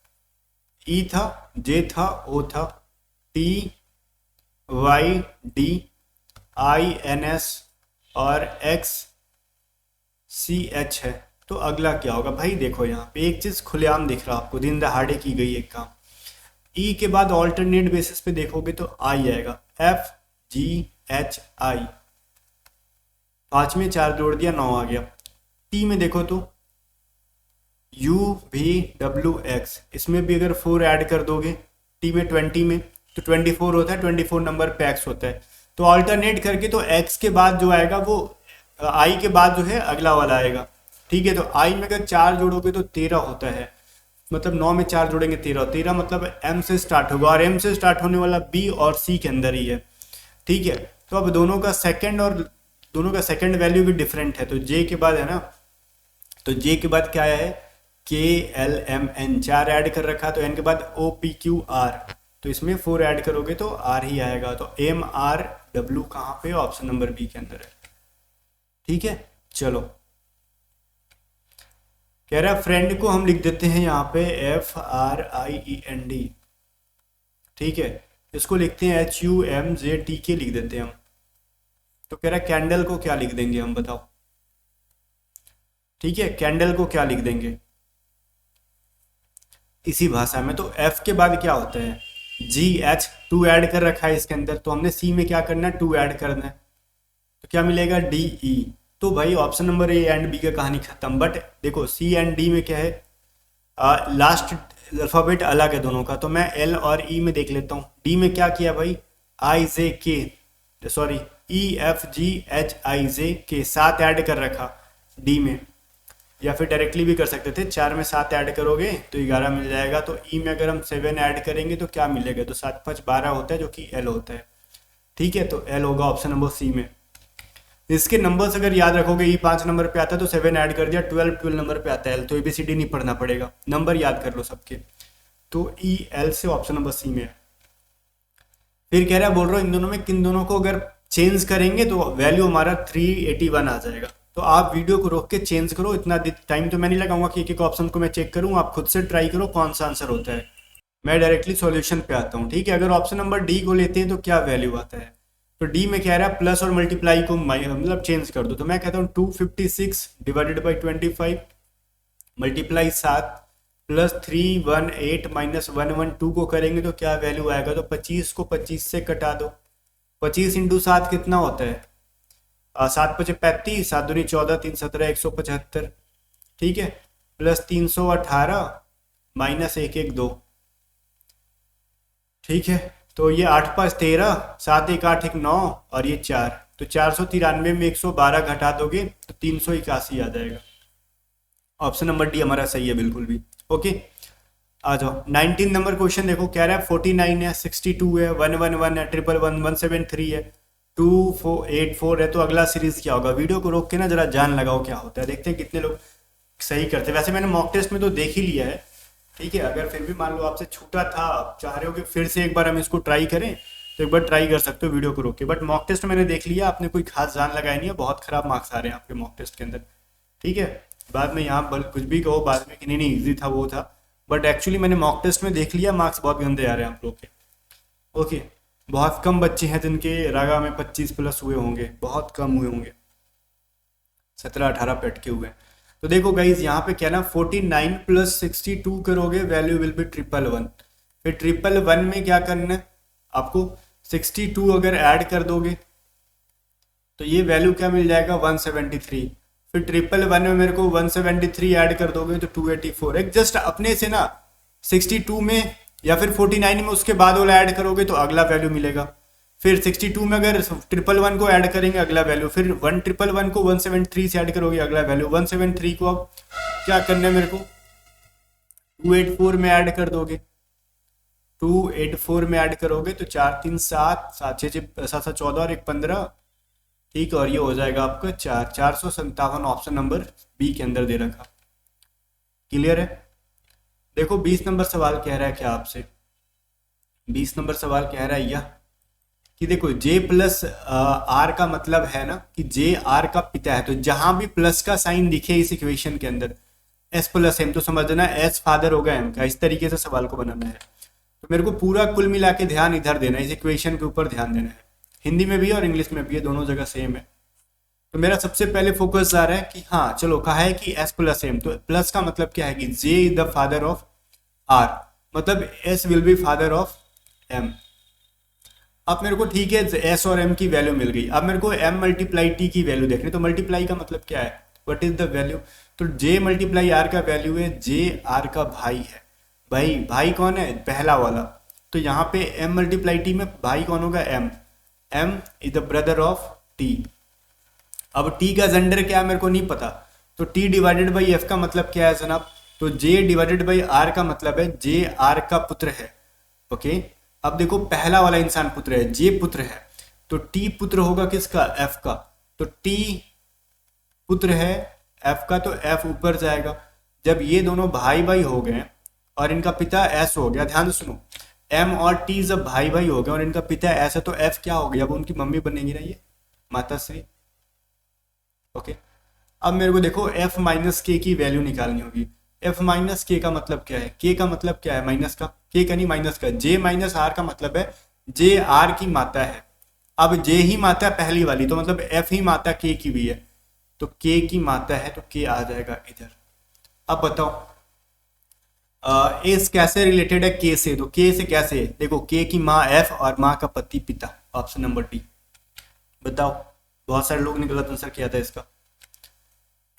e था, j था, o था, t y d i n s और x सी एच है। तो अगला क्या होगा भाई, देखो यहाँ पे एक चीज खुलेआम दिख रहा है आपको, दिन दहाड़े की गई एक काम। ई के बाद ऑल्टरनेट बेसिस पे देखोगे तो आई आएगा, एफ जी एच आई, 5 में 4 जोड़ दिया 9 आ गया। टी में देखो तो यू वी डब्ल्यू एक्स, इसमें भी अगर 4 ऐड कर दोगे टी में 20 में तो 24 होता है, 24 नंबर पे एक्स होता है। तो ऑल्टरनेट करके तो एक्स के बाद जो आएगा वो आई के बाद जो है अगला वाला आएगा। ठीक है, तो आई में अगर 4 जोड़ोगे तो 13 होता है, मतलब 9 में 4 जोड़ेंगे 13, 13 मतलब एम से स्टार्ट होगा, और एम से स्टार्ट होने वाला बी और सी के अंदर ही है। ठीक है, तो अब दोनों का सेकंड वैल्यू भी डिफरेंट है, तो जे के बाद है ना, तो जे के बाद क्या है, के एल एम एन, 4 ऐड कर रखा, तो एन के बाद ओ पी क्यू आर, तो इसमें 4 ऐड करोगे तो आर ही आएगा। तो एम आर डब्ल्यू कहाँ पे, ऑप्शन नंबर बी के अंदर है। ठीक है, चलो कह रहा है फ्रेंड को हम लिख देते हैं यहाँ पे F R I E N D. ठीक है, इसको लिखते हैं H U M J T के लिख देते हैं हम। तो कह रहा है कैंडल को क्या लिख देंगे हम, बताओ। ठीक है, कैंडल को क्या लिख देंगे इसी भाषा में। तो एफ के बाद क्या होता है, जी एच, 2 ऐड कर रखा है इसके अंदर, तो हमने सी में क्या करना है, 2 ऐड करना है, तो क्या मिलेगा डी ई। तो भाई option number A and B का कहानी खत्म। बट देखो सी एंड डी में क्या है, लास्ट अल्फाबेट अलग है दोनों का, तो मैं एल और ई में देख लेता हूँ। डी में क्या किया भाई, I J K, sorry E F G H I J K, 7 add कर रखा डी में, या फिर डायरेक्टली भी कर सकते थे, 4 में 7 ऐड करोगे तो 11 मिल जाएगा। तो ई में अगर हम 7 ऐड करेंगे तो क्या मिलेगा, तो 7 5 12 होता है, जो कि एल होता है। ठीक है, तो एल होगा ऑप्शन नंबर सी में। इसके नंबर्स अगर याद रखोगे, ई 5 नंबर पे आता है तो 7 ऐड कर दिया, 12 नंबर पे आता है एल, तो एबीसीडी नहीं पढ़ना पड़ेगा, नंबर याद कर लो सबके। तो ई एल से ऑप्शन नंबर सी में है। फिर कह रहा है, बोल रहा हूँ इन दोनों में किन दोनों को अगर चेंज करेंगे तो वैल्यू हमारा 381 आ जाएगा। तो आप वीडियो को रोक के चेंज करो, इतना टाइम तो मैं नहीं लगाऊंगा कि एक एक ऑप्शन को मैं चेक करूँ, आप खुद से ट्राई करो कौन सा आंसर होता है। मैं डायरेक्टली सॉल्यूशन पे आता हूँ। ठीक है, अगर ऑप्शन नंबर डी को लेते हैं तो क्या वैल्यू आता है, तो डी में कह रहा है प्लस और मल्टीप्लाई को मतलब चेंज कर दो, तो मैं कहता हूँ 256 divided by 25 multiply 7 plus 318 minus 112 को करेंगे तो क्या वैल्यू आएगा, तो 25 को 25 से कटा दो, 25 इंटू 7 कितना होता है, 7 5 35, 7 दूनी 14, 3 17 175। ठीक है, प्लस 318 माइनस 112। ठीक है, तो ये 8 5 13, 7 1 8 1 9 और ये 4, तो 493 में 112 घटा दोगे तो 381 आ जाएगा। ऑप्शन नंबर डी हमारा सही है बिल्कुल भी। ओके, आ जाओ 19 नंबर क्वेश्चन देखो, कह रहा है 49 है, 62 है, 111 है, 111 173 है, 2484 है। तो अगला सीरीज क्या होगा, वीडियो को रोक के ना जरा जान लगाओ क्या होता है, देखते हैं कितने लोग सही करते हैं। वैसे मैंने मॉक टेस्ट में तो देख ही लिया है। ठीक है, अगर फिर भी मान लो आपसे छूटा था, आप चाह रहे हो कि फिर से एक बार हम इसको ट्राई करें, तो एक बार ट्राई कर सकते हो वीडियो को रोक के। बट मॉक टेस्ट मैंने देख लिया, आपने कोई खास जान लगाई नहीं है, बहुत खराब मार्क्स आ रहे हैं आपके मॉक टेस्ट के अंदर, ठीक है। बाद में यहाँ पर कुछ भी कहो बाद में कि नहीं नहीं ईजी था वो था, बट एक्चुअली मैंने मॉक टेस्ट में देख लिया, मार्क्स बहुत गंदे आ रहे हैं आप लोग के। ओके, बहुत कम बच्चे हैं जिनके रागा में 25 प्लस हुए होंगे, बहुत कम हुए होंगे, 17-18 पे अटके हुए हैं। तो देखो गाइज यहाँ पे क्या ना 49 प्लस 62 करोगे, वैल्यू विल बी 111। फिर 111 में क्या करना है आपको, 62 अगर ऐड कर दोगे तो ये वैल्यू क्या मिल जाएगा 173। फिर 111 में मेरे को 173 ऐड कर दोगे तो 284। एक जस्ट अपने से ना 62 में या फिर 49 में उसके बाद वाला ऐड करोगे तो अगला वैल्यू मिलेगा। फिर 62 में अगर 111 को ऐड करेंगे अगला वैल्यू, फिर 111 को 173 से ऐड करोगे अगला वैल्यू। 173 को अब क्या करना है मेरे को 284 में ऐड कर दोगे, 284 में ऐड करोगे तो 4 3 7 7 6 7 7 14 और 1 15, ठीक है। और ये हो जाएगा आपका 457 ऑप्शन नंबर बी के अंदर दे रखा। क्लियर है। देखो 20 नंबर सवाल कह रहा है क्या आपसे, 20 नंबर सवाल कह रहा है यह कि देखो J प्लस आर का मतलब है ना कि J आर का पिता है, तो जहां भी प्लस का साइन दिखे इस इक्वेशन के अंदर S प्लस एम, तो समझना S फादर होगा M का। इस तरीके से सवाल को बनाना है। तो मेरे को पूरा कुल मिला के ध्यान इधर देना है, इस इक्वेशन के ऊपर ध्यान देना है। हिंदी में भी और इंग्लिश में भी है, दोनों जगह सेम है। तो मेरा सबसे पहले फोकस आ रहा है कि हाँ चलो कहा है कि S प्लस एम, तो प्लस का मतलब क्या है कि J is the father of R, मतलब S will be father of M। अब मेरे को ठीक है S और M की वैल्यू मिल गई। अब मेरे को M मल्टीप्लाई T की वैल्यू देखनी, तो मल्टीप्लाई का मतलब क्या है, व्हाट इज द वैल्यू। तो J मल्टीप्लाई R का वैल्यू है J R का भाई है। भाई कौन है, पहला वाला। तो यहाँ पे M मल्टीप्लाई T में भाई कौन होगा, M is the brother of T। अब T का जेंडर क्या है मेरे को नहीं पता, तो T डिवाइडेड बाई F का मतलब क्या है जनाब, तो J डिवाइडेड बाई R का मतलब है J R का पुत्र है। ओके, अब देखो पहला वाला इंसान पुत्र है, J पुत्र है, तो T पुत्र होगा किसका, F का। तो T पुत्र है F का, तो F ऊपर जाएगा। जब ये दोनों भाई भाई हो गए और इनका पिता S हो गया, ध्यान से सुनो, M और T जब भाई भाई हो गए और इनका पिता S है, तो F क्या हो गया, अब उनकी मम्मी बनेगी ना ये माता श्री। ओके, अब मेरे को देखो F माइनस के की वैल्यू निकालनी होगी। F माइनस के का मतलब क्या है, के का मतलब क्या है माइनस का, के का नहीं माइनस का। J माइनस आर का मतलब है J आर की माता है। अब J ही माता पहली वाली, तो मतलब F ही माता के की भी है, तो के की माता है, तो के आ जाएगा इधर। अब बताओ एस कैसे रिलेटेड है के से, तो के से कैसे, देखो के की माँ F और माँ का पति पिता, ऑप्शन नंबर डी। बताओ, बहुत सारे लोग ने गलत आंसर किया था इसका।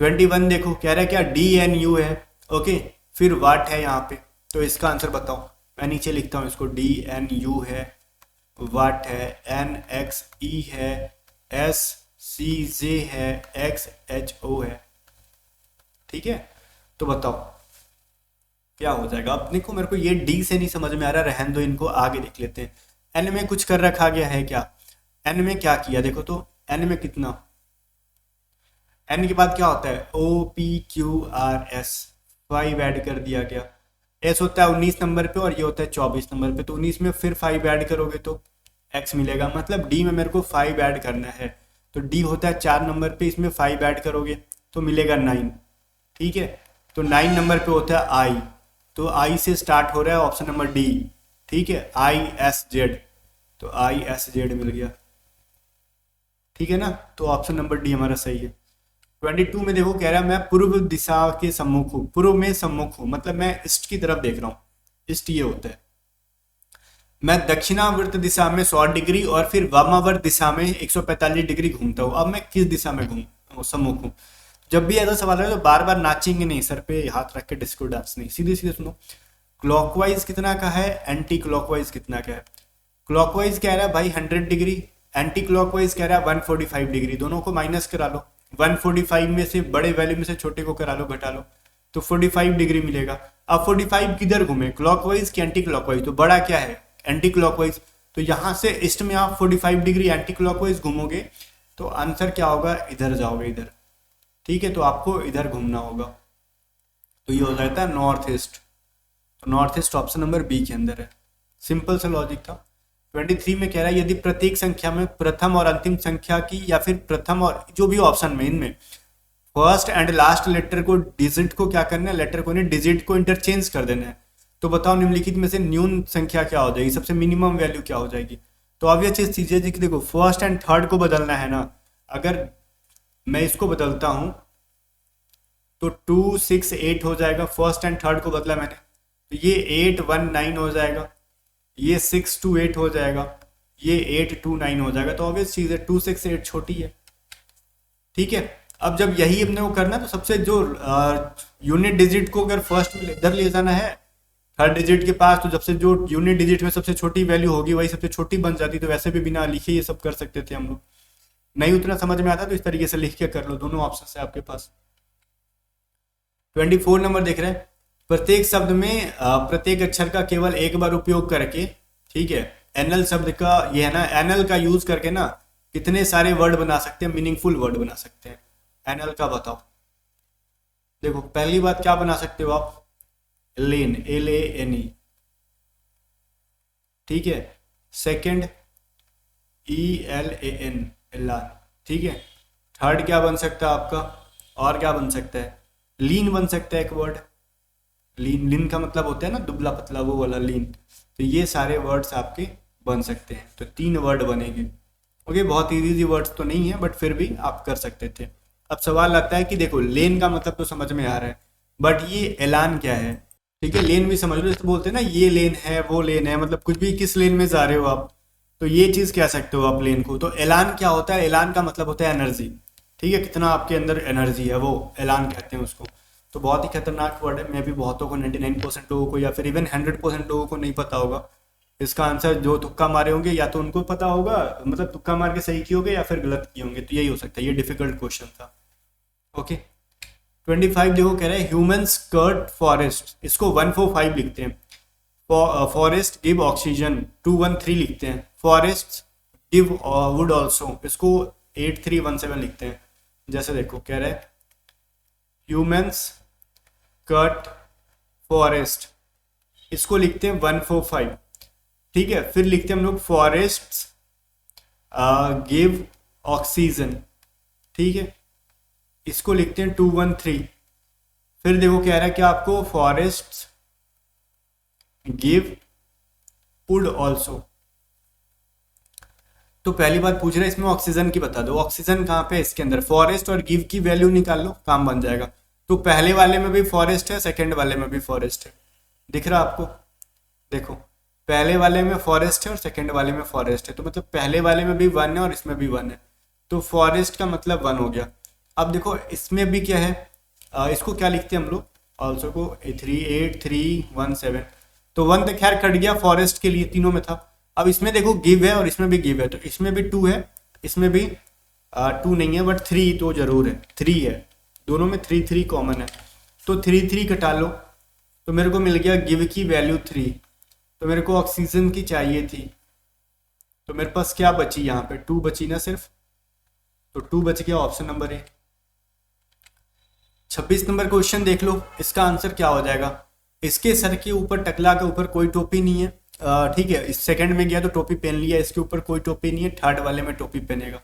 21 देखो कह रहा है क्या DNU है। ओके, फिर वाट है यहाँ पे, तो इसका आंसर बताओ। मैं नीचे लिखता हूँ इसको, DNU है, वाट है, NXE है, SCJ है, XHO है, ठीक है। तो बताओ क्या हो जाएगा। अब देखो मेरे को ये डी से नहीं समझ में आ रहा, रहने दो इनको, आगे देख लेते हैं। एन में कुछ कर रखा गया है क्या, एन में क्या किया देखो, तो एन में कितना, एन के बाद क्या होता है OPQRS, 5 ऐड कर दिया गया। एस होता है 19 नंबर पे और ये होता है 24 नंबर पे, तो 19 में फिर 5 ऐड करोगे तो x मिलेगा। मतलब डी में मेरे को 5 ऐड करना है, तो डी होता है 4 नंबर पे, इसमें 5 ऐड करोगे तो मिलेगा 9, ठीक है। तो 9 नंबर पे होता है आई, तो आई से स्टार्ट हो रहा है ऑप्शन नंबर डी, ठीक है, ISZ, तो ISZ मिल गया, ठीक है ना। तो ऑप्शन नंबर डी हमारा सही है। 22 में देखो कह रहा है मैं पूर्व दिशा के सम्मुख हूँ, पूर्व में सम्मुख हूँ मतलब मैं ईस्ट की तरफ देख रहा हूँ, ईस्ट ये होता है। मैं दक्षिणावर्त दिशा में 100 डिग्री और फिर वामावर्त दिशा में 145 डिग्री घूमता हूँ। अब मैं किस दिशा में सम्मुख हूँ। जब भी ऐसा सवाल है तो बार बार नाचेंगे नहीं, सर पे हाथ रख के डिस्को डांस नहीं, सीधे सीधे सुनो। क्लॉकवाइज कितना का है, एंटी क्लॉकवाइज कितना का है। क्लॉकवाइज कह रहा है भाई 100 डिग्री, एंटी क्लॉकवाइज कह रहा है 145 डिग्री, दोनों को माइनस करा लो। 145 में से बड़े वैल्यू में से छोटे को करा लो, घटा लो, तो 45 डिग्री मिलेगा। अब 45 किधर घूमे, क्लॉकवाइज की एंटी क्लॉकवाइज, तो बड़ा क्या है एंटी क्लॉकवाइज, तो यहाँ से ईस्ट में आप 45 डिग्री एंटी क्लॉकवाइज घूमोगे तो आंसर क्या होगा, इधर जाओगे इधर, ठीक है। तो आपको इधर घूमना होगा, तो ये हो जाता है नॉर्थ ईस्ट। तो north east option number B के अंदर है, सिंपल सा लॉजिक था। 23 में कह रहा है यदि प्रत्येक संख्या में प्रथम और अंतिम संख्या की या फिर प्रथम और जो भी ऑप्शन में इनमें फर्स्ट एंड लास्ट लेटर को डिजिट को क्या करना है, लेटर को नहीं डिजिट को इंटरचेंज कर देना है। तो बताओ निम्नलिखित में से न्यून संख्या क्या हो जाएगी, सबसे मिनिमम वैल्यू क्या हो जाएगी। तो ऑब्वियस चीज है कि देखो फर्स्ट एंड थर्ड को बदलना है ना, अगर मैं इसको बदलता हूं तो 2 6 8 हो जाएगा, फर्स्ट एंड थर्ड को बदला मैंने तो ये 8 1 9 हो जाएगा, ये 6 2 8 हो जाएगा, ये 8 2 9 हो जाएगा। तो ऑब्वियस चीज है 2 6 8 छोटी है, ठीक है। अब जब यही अपने को करना है तो सबसे जो यूनिट डिजिट को अगर फर्स्ट में इधर ले जाना है थर्ड डिजिट के पास, तो जब से जो यूनिट डिजिट में सबसे छोटी वैल्यू होगी वही सबसे छोटी बन जाती। तो वैसे भी बिना लिखे ये सब कर सकते थे हम लोग, नहीं उतना समझ में आता तो इस तरीके से लिख के कर लो, दोनों ऑप्शन है आपके पास। 24 नंबर देख रहे हैं, प्रत्येक शब्द में प्रत्येक अक्षर का केवल एक बार उपयोग करके, ठीक है, एनल शब्द का ये है ना, एनल का यूज करके ना कितने सारे वर्ड बना सकते हैं, मीनिंगफुल वर्ड बना सकते हैं। एनल का बताओ। देखो पहली बात क्या बना सकते हो आप, लेन LANE, ठीक है। सेकंड ELAN एलान, ठीक है। थर्ड क्या बन सकता है आपका, और क्या बन सकता है, लीन बन सकता है एक वर्ड, लीन, लीन का मतलब होता है ना दुबला पतला वो वाला लीन। तो ये सारे वर्ड्स आपके बन सकते हैं, तो 3 वर्ड बनेंगे। ओके, बहुत इजी वर्ड्स तो नहीं है बट फिर भी आप कर सकते थे। अब सवाल आता है कि देखो लेन का मतलब तो समझ में आ रहा है बट ये एलान क्या है, ठीक है। लेन भी समझ लो, जैसे बोलते हैं ना ये लेन है वो लेन है, मतलब कुछ भी किस लेन में जा रहे हो आप, तो ये चीज कह सकते हो आप लेन को। तो एलान क्या होता है, एलान का मतलब होता है एनर्जी, ठीक है, कितना आपके अंदर एनर्जी है वो एलान कहते हैं उसको। तो बहुत ही खतरनाक वर्ड है, मे भी बहुतों को 99% लोगों को या फिर इवन 100% लोगों को नहीं पता होगा। इसका आंसर जो तुक्का मारे होंगे या तो उनको पता होगा, मतलब तुक्का मार के सही किए होंगे या फिर गलत किए होंगे, तो यही हो सकता है। ये डिफिकल्ट क्वेश्चन था। ओके, 25 देखो कह रहा है ह्यूमंस कट फॉरेस्ट, इसको 145 लिखते हैं। फॉरेस्ट गिव ऑक्सीजन 213 लिखते हैं। फॉरेस्ट गिव वुड ऑल्सो, इसको 8317 लिखते हैं। जैसे देखो कह रहा है ह्यूमंस कट फॉरेस्ट, इसको लिखते हैं 145, ठीक है। फिर लिखते हैं हम लोग फॉरेस्ट गिव ऑक्सीजन, ठीक है, इसको लिखते हैं 213। फिर देखो कह रहा है कि आपको फॉरेस्ट गिव वुड ऑल्सो। तो पहली बात पूछ रहा है इसमें ऑक्सीजन की बता दो, ऑक्सीजन कहाँ पे है इसके अंदर, फॉरेस्ट और गिव की वैल्यू निकाल लो, काम बन जाएगा। तो पहले वाले में भी फॉरेस्ट है, सेकंड वाले में भी फॉरेस्ट है, दिख रहा आपको, देखो पहले वाले में फॉरेस्ट है और सेकंड वाले में फॉरेस्ट है, तो मतलब पहले वाले में भी 1 है और इसमें भी 1 है, तो फॉरेस्ट का मतलब 1 हो गया। अब देखो इसमें भी क्या है, इसको क्या लिखते हैं हम लोग, ऑल्सो को 38317, तो 1 तो खैर कट गया फॉरेस्ट के लिए, तीनों में था। अब इसमें देखो गिव है और इसमें भी गिव है, तो इसमें भी 2 है, इसमें भी 2 नहीं है बट 3 तो जरूर है, 3 है, दोनों में 3 कॉमन है। तो 3 कटा लो तो मेरे को मिल गया गिव की वैल्यू 3, तो मेरे को ऑक्सीजन की चाहिए थी, तो मेरे पास क्या बची यहाँ पे 2 बची ना सिर्फ, तो 2 बच गया, ऑप्शन नंबर ए। 26 नंबर क्वेश्चन देख लो, इसका आंसर क्या हो जाएगा। इसके सर के ऊपर टकला के ऊपर कोई टोपी नहीं है, ठीक है, इस सेकंड में गया तो टोपी पहन लिया, इसके ऊपर कोई टोपी नहीं है, थर्ड वाले में टोपी पहनेगा,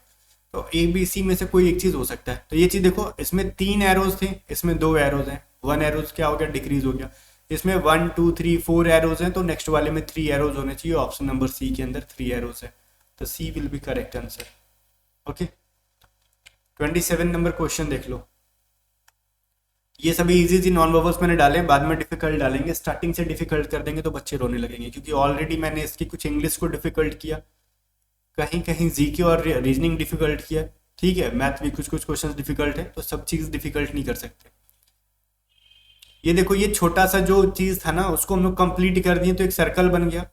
तो ABC में से कोई एक चीज हो सकता है। तो ये चीज देखो, इसमें 3 एरोज थे, इसमें 2 एरोज हैं, 1 एरोज क्या हो गया, डिक्रीज हो गया। इसमें 1 2 3 4 एरोज हैं, तो नेक्स्ट वाले में 3 एरोज होने चाहिए, ऑप्शन नंबर सी के अंदर 3 एरोज है, तो C will be correct answer. Okay, 27 number question देख लो, ये सभी इजी नॉन वर्बल्स मैंने डाले, बाद में डिफिकल्ट डालेंगे, स्टार्टिंग से डिफिकल्ट कर देंगे तो बच्चे रोने लगेंगे, क्योंकि ऑलरेडी मैंने इसकी कुछ इंग्लिश को डिफिकल्ट किया, कहीं कहीं जीके और रीजनिंग डिफिकल्ट किया, ठीक है, मैथ भी कुछ कुछ क्वेश्चन डिफिकल्ट है, तो सब चीज डिफिकल्ट नहीं कर सकते। ये देखो, ये छोटा सा जो चीज था ना उसको हम लोग कंप्लीट कर दिए, तो एक सर्कल बन गया,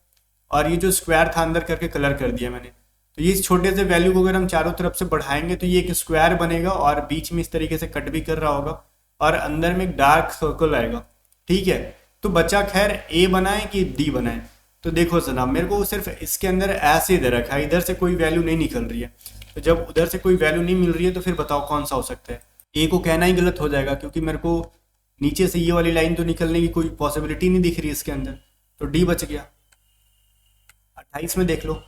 और ये जो स्क्वायर था अंदर करके कलर कर दिया मैंने। तो ये इस छोटे से वैल्यू को अगर हम चारों तरफ से बढ़ाएंगे तो ये एक स्क्वायर बनेगा, और बीच में इस तरीके से कट भी कर रहा होगा, और अंदर में एक डार्क सर्कल आएगा, ठीक है। तो बच्चा खैर ए बनाए कि डी बनाए, तो देखो जनाब मेरे को सिर्फ इसके अंदर ऐसे दे रखा है, इधर से कोई वैल्यू नहीं निकल रही है, तो जब उधर से कोई वैल्यू नहीं मिल रही है तो फिर बताओ कौन सा हो सकता है। ए को कहना ही गलत हो जाएगा, क्योंकि मेरे को नीचे से ये वाली लाइन तो निकलने की कोई पॉसिबिलिटी नहीं दिख रही इसके अंदर, तो डी बच गया। 28 में देख लो,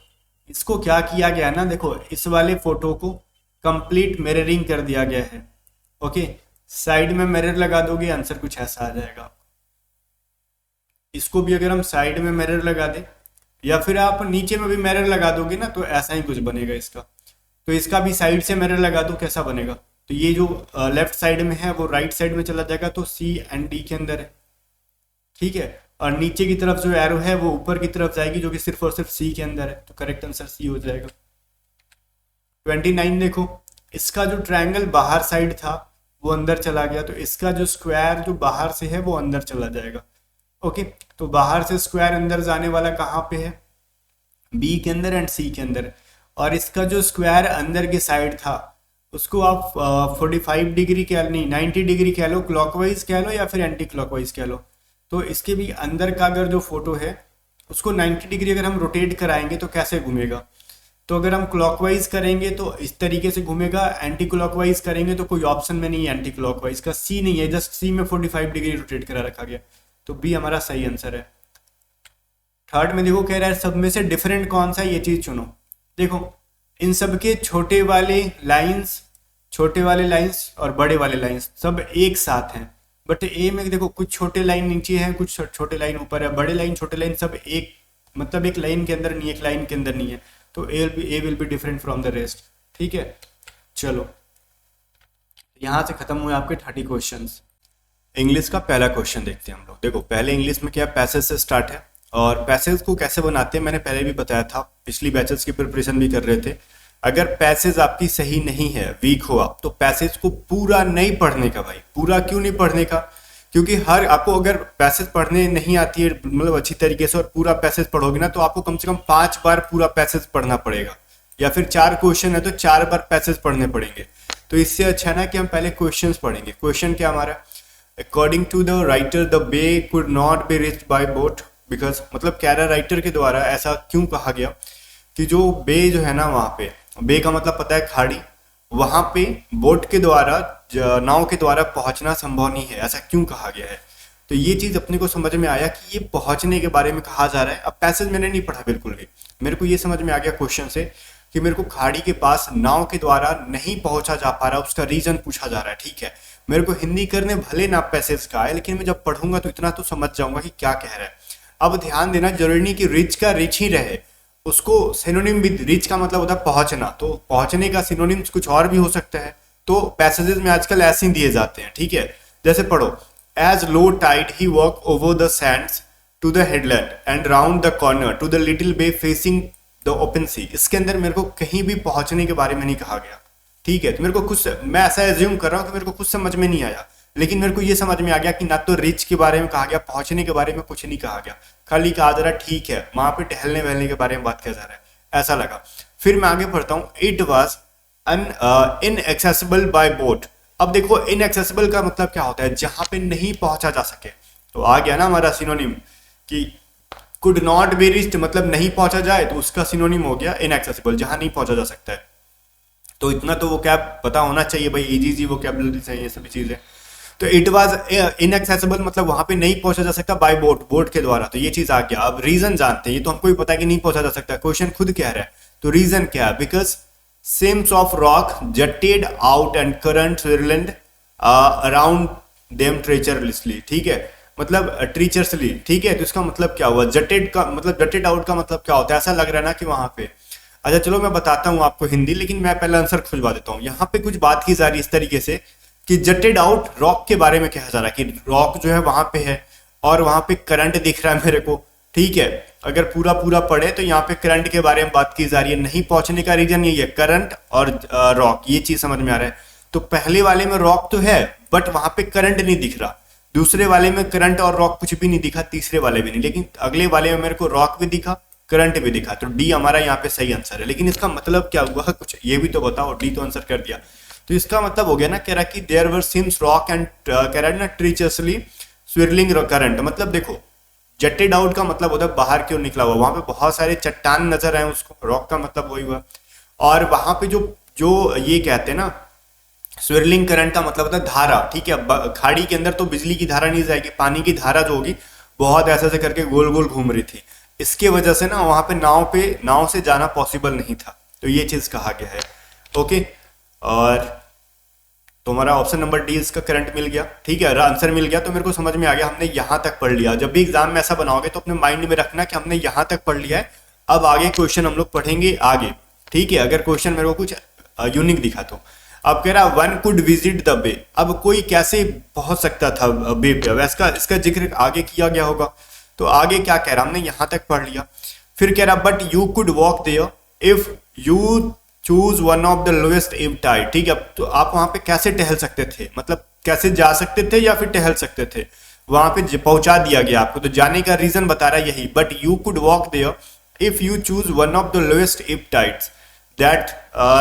इसको क्या किया गया ना, देखो इस वाले फोटो को कंप्लीट मिररिंग कर दिया गया है। ओके, साइड में मिरर लगा दोगे, आंसर कुछ ऐसा आ जाएगा। इसको भी अगर हम साइड में मिरर लगा दें या फिर आप नीचे में भी मिरर लगा दोगे ना, तो ऐसा ही कुछ बनेगा इसका। तो इसका भी साइड से मिरर लगा दो, कैसा बनेगा? तो ये जो लेफ्ट साइड में है वो राइट साइड में चला जाएगा, तो सी एंड डी के अंदर है, ठीक है। और नीचे की तरफ जो एरो है वो ऊपर की तरफ जाएगी, जो कि सिर्फ और सिर्फ सी के अंदर है, तो करेक्ट आंसर सी हो जाएगा। 29 देखो, इसका जो ट्रायंगल बाहर साइड था वो अंदर चला गया, तो इसका जो स्क्वायर जो बाहर से है वो अंदर चला जाएगा। ओके, तो बाहर से स्क्वायर अंदर जाने वाला कहाँ पे है? बी के अंदर एंड सी के अंदर। और इसका जो स्क्वायर अंदर की साइड था उसको आप 45 डिग्री कह, नहीं 90 डिग्री कह लो, क्लॉकवाइज कह लो या फिर एंटी क्लॉकवाइज कह लो। तो इसके भी अंदर का अगर जो फोटो है उसको 90 डिग्री अगर हम रोटेट कराएंगे तो कैसे घूमेगा? तो अगर हम क्लॉकवाइज करेंगे तो इस तरीके से घूमेगा, एंटी क्लॉकवाइज करेंगे तो कोई ऑप्शन में नहीं है एंटी क्लॉकवाइज का, सी नहीं है, जस्ट सी में 45 डिग्री रोटेट करा रखा गया, तो बी हमारा सही आंसर है। थर्ड में देखो कह रहा है सब में से डिफरेंट कौन सा है, ये चीज चुनो। देखो इन सब के छोटे वाले लाइंस और बड़े वाले लाइंस सब एक साथ हैं, बट ए में देखो कुछ छोटे लाइन नीचे हैं, कुछ छोटे लाइन ऊपर है, बड़े लाइन छोटे लाइन सब एक, मतलब एक लाइन के अंदर नहीं, एक लाइन के अंदर नहीं है, तो A will be different from the rest, ठीक है। चलो यहां से खत्म हुए आपके 30 क्वेश्चंस। इंग्लिश का पहला क्वेश्चन देखते हैं हम लोग। देखो पहले इंग्लिश में क्या पैसेज से स्टार्ट है, और पैसेज को कैसे बनाते हैं मैंने पहले भी बताया था, पिछली बैचेस की प्रिपरेशन भी कर रहे थे। अगर पैसेज आपकी सही नहीं है, वीक हो आप, तो पैसेज को पूरा नहीं पढ़ने का भाई। पूरा क्यों नहीं पढ़ने का? क्योंकि हर आपको अगर पैसेज पढ़ने नहीं आती है मतलब अच्छी तरीके से और पूरा पैसेज पढ़ोगे ना, तो आपको कम से कम 5 बार पूरा पैसेज पढ़ना पड़ेगा, या फिर 4 क्वेश्चन है तो 4 बार पैसेज पढ़ने पड़ेंगे। तो इससे अच्छा है ना कि हम पहले क्वेश्चंस पढ़ेंगे। क्वेश्चन क्या हमारा? According to the writer the bay could not be reached by boat because, मतलब कह रहा राइटर के द्वारा ऐसा क्यों कहा गया कि जो बे जो है ना, वहां पे बे का मतलब पता है खाड़ी, वहां पे बोट के द्वारा, नाव के द्वारा पहुंचना संभव नहीं है, ऐसा क्यों कहा गया है? तो ये चीज अपने को समझ में आया कि ये पहुंचने के बारे में कहा जा रहा है। अब पैसेज मैंने नहीं पढ़ा बिल्कुल भी, मेरे को ये समझ में आ गया क्वेश्चन से कि मेरे को खाड़ी के पास नाव के द्वारा नहीं पहुंचा जा पा रहा, उसका रीजन पूछा जा रहा है, ठीक है। मेरे को हिंदी करने भले ना पैसेज का है, लेकिन मैं जब पढ़ूंगा तो इतना तो समझ जाऊंगा कि क्या कह रहा है। अब ध्यान देना, जरूरी नहीं कि रिच का रिच ही रहे, उसको सिनोनिम भी, रिच का मतलब होता है पहुंचना, तो पहुंचने का सिनोनिम्स कुछ और भी हो सकता है। तो पैसेजेस में आजकल ऐसे ही दिए जाते हैं, ठीक है। जैसे पढ़ो, as low tide he walk over the sands to the headland and round the corner to the little bay facing the open sea. इसके अंदर मेरे को कहीं भी पहुंचने के बारे में नहीं कहा गया, ठीक है। तो मेरे को कुछ, मैं ऐसा एज्यूम कर रहा हूँ कि मेरे को कुछ समझ में नहीं आया, लेकिन मेरे को ये समझ में आ गया कि ना तो रिच के बारे में कहा गया, पहुंचने के बारे में कुछ नहीं कहा गया, खाली कहा जा रहा ठीक है वहां पे टहलने वहलने के बारे में बात किया जा रहा है, ऐसा लगा। फिर मैं आगे पढ़ता हूँ, it was inaccessible bye boat. अब देखो इनएक्सेसिबल का मतलब क्या होता है? जहां पे नहीं पहुंचा जा सके। तो आ गया ना हमारा सिनोनिम कि कुड नॉट बी रिच्ड, मतलब नहीं पहुंचा जाए, तो उसका सिनोनिम हो गया इनएक्सेसिबल, जहां नहीं पहुंचा जा सकता है। तो इतना तो वो क्या पता होना चाहिए भाई, इजी वोकैबुलरी से ये सभी चीजें। तो इट वाज इनएक्सेसिबल मतलब वहां पे नहीं पहुंचा जा सकता बाय बोट, बोट के द्वारा, तो ये चीज आ गया। अब रीजन जानते हैं, ये तो हमको भी पता है कि नहीं पहुंचा जा सकता, क्वेश्चन खुद कह रहा है, तो रीजन क्या है? Because seams of rock jutted out and currents swirled around them treacherously, ठीक है, मतलब ट्रीचरसली, ठीक है। तो इसका मतलब क्या हुआ? जटेड का मतलब, जटेड आउट का मतलब क्या होता है? ऐसा लग रहा है ना कि वहां पे, अच्छा चलो मैं बताता हूँ आपको हिंदी, लेकिन मैं पहले आंसर खुलवा देता हूँ। यहाँ पे कुछ बात की जा रही है इस तरीके से कि जटेड आउट रॉक के बारे में कहा जा रहा है कि रॉक जो है वहां पे है और वहां पे करंट दिख रहा है मेरे को, ठीक है। अगर पूरा पूरा पढ़े तो यहाँ पे करंट के बारे में बात की जा रही है, नहीं पहुंचने का रीजन यही है, करंट और रॉक, ये चीज समझ में आ रहा है। तो पहले वाले में रॉक तो है बट वहां पे करंट नहीं दिख रहा, दूसरे वाले में करंट और रॉक कुछ भी नहीं दिखा, तीसरे वाले भी नहीं, लेकिन अगले वाले में मेरे को रॉक भी दिखा, करंट भी दिखा, तो डी हमारा यहाँ पे सही आंसर है। लेकिन इसका मतलब क्या हुआ कुछ ये भी तो बताओ, डी तो आंसर कर दिया, तो इसका मतलब हो गया ना, कह रहा कि there were seems rock and कह रहा है ना ट्रीचरसली स्विरलिंग करंट। मतलब देखो जटेड आउट का मतलब होता है बाहर क्यों निकला हुआ, वहां पे बहुत सारे चट्टान नजर आए उसको, रॉक का मतलब वही हुआ। और वहां पे जो जो ये कहते हैं ना स्विरलिंग करंट का मतलब होता है धारा, ठीक है। खाड़ी के अंदर तो बिजली की धारा नहीं जाएगी, पानी की धारा जो होगी बहुत ऐसे ऐसे करके गोल गोल घूम रही थी, इसके वजह से ना वहां पे नाव से जाना पॉसिबल नहीं था, तो ये चीज कहा गया है। ओके, और तो हमारा ऑप्शन नंबर डी इसका करंट मिल गया, ठीक है, आंसर मिल गया। तो मेरे को समझ में आ गया, हमने यहां तक पढ़ लिया। जब भी एग्जाम में ऐसा बनाओगे तो अपने माइंड में रखना कि हमने यहां तक पढ़ लिया है, अब आगे क्वेश्चन हम लोग पढ़ेंगे आगे, ठीक है। अगर क्वेश्चन मेरे को कुछ यूनिक दिखा तो। अब कह रहा वन कुड विजिट द बे, अब कोई कैसे पहुंच सकता था बे पे, वैसा इसका जिक्र आगे किया गया होगा। तो आगे क्या कह रहा, हमने यहां तक पढ़ लिया। फिर कह रहा but you could walk there if you choose one of the lowest ebb tide, ठीक है। तो आप वहां पे कैसे टहल सकते थे, मतलब कैसे जा सकते थे या फिर टहल सकते थे, वहां पे पहुंचा दिया गया आपको। तो जाने का रीजन बता रहा है यही, but you could walk there if you choose one of the lowest ebb tides that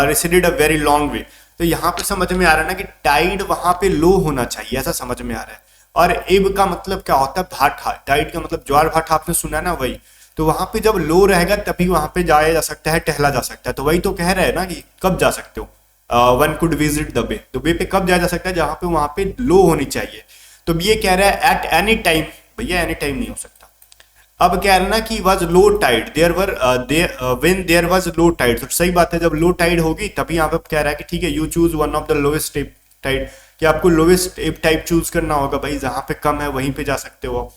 receded a very long way. तो यहाँ पे समझ में आ रहा है ना कि टाइड वहां पे लो होना चाहिए, ऐसा समझ में आ रहा है। और इब का मतलब क्या होता है, भाटा। टाइड का मतलब ज्वार भाटा आपने सुना ना, वही। तो वहां पे जब लो रहेगा तभी वहां पे जाया जा सकता है, टहला जा सकता है। तो वही तो कह रहे हैं ना कि कब जा सकते हो, वन कुड विजिट द बे, तो बे पे कब जाया जा सकता है, जहां पे वहां पे लो होनी चाहिए। तो ये कह रहा है एट एनी टाइम, भैया एनी टाइम नहीं हो सकता। अब कह रहा है ना कि was low tide, there were when there was low tide. तो सही बात है, जब लो टाइड होगी तभी यहाँ पे कह रहा है कि ठीक है, you choose one of the lowest tide, कि आपको लोएस्ट टाइप चूज करना होगा भाई, जहां पे कम है वहीं पे जा सकते हो।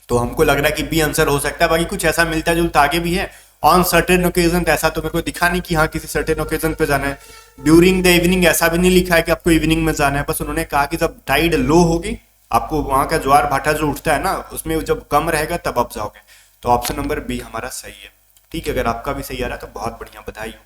तो हमको लग रहा है कि बी आंसर हो सकता है। बाकी कुछ ऐसा मिलता जुलता आगे भी है, ऑन सर्टेन ओकेजन, ऐसा तो मेरे को दिखा नहीं कि हाँ किसी सर्टेन ओकेजन पे जाना है। ड्यूरिंग द इवनिंग ऐसा भी नहीं लिखा है कि आपको इवनिंग में जाना है, बस उन्होंने कहा कि जब टाइड लो होगी, आपको वहां का ज्वार भाटा जो उठता है ना, उसमें जब कम रहेगा तब आप जाओगे। तो ऑप्शन नंबर बी हमारा सही है, ठीक है। अगर आपका भी सही आ रहा है तो बहुत बढ़िया, बधाई हो।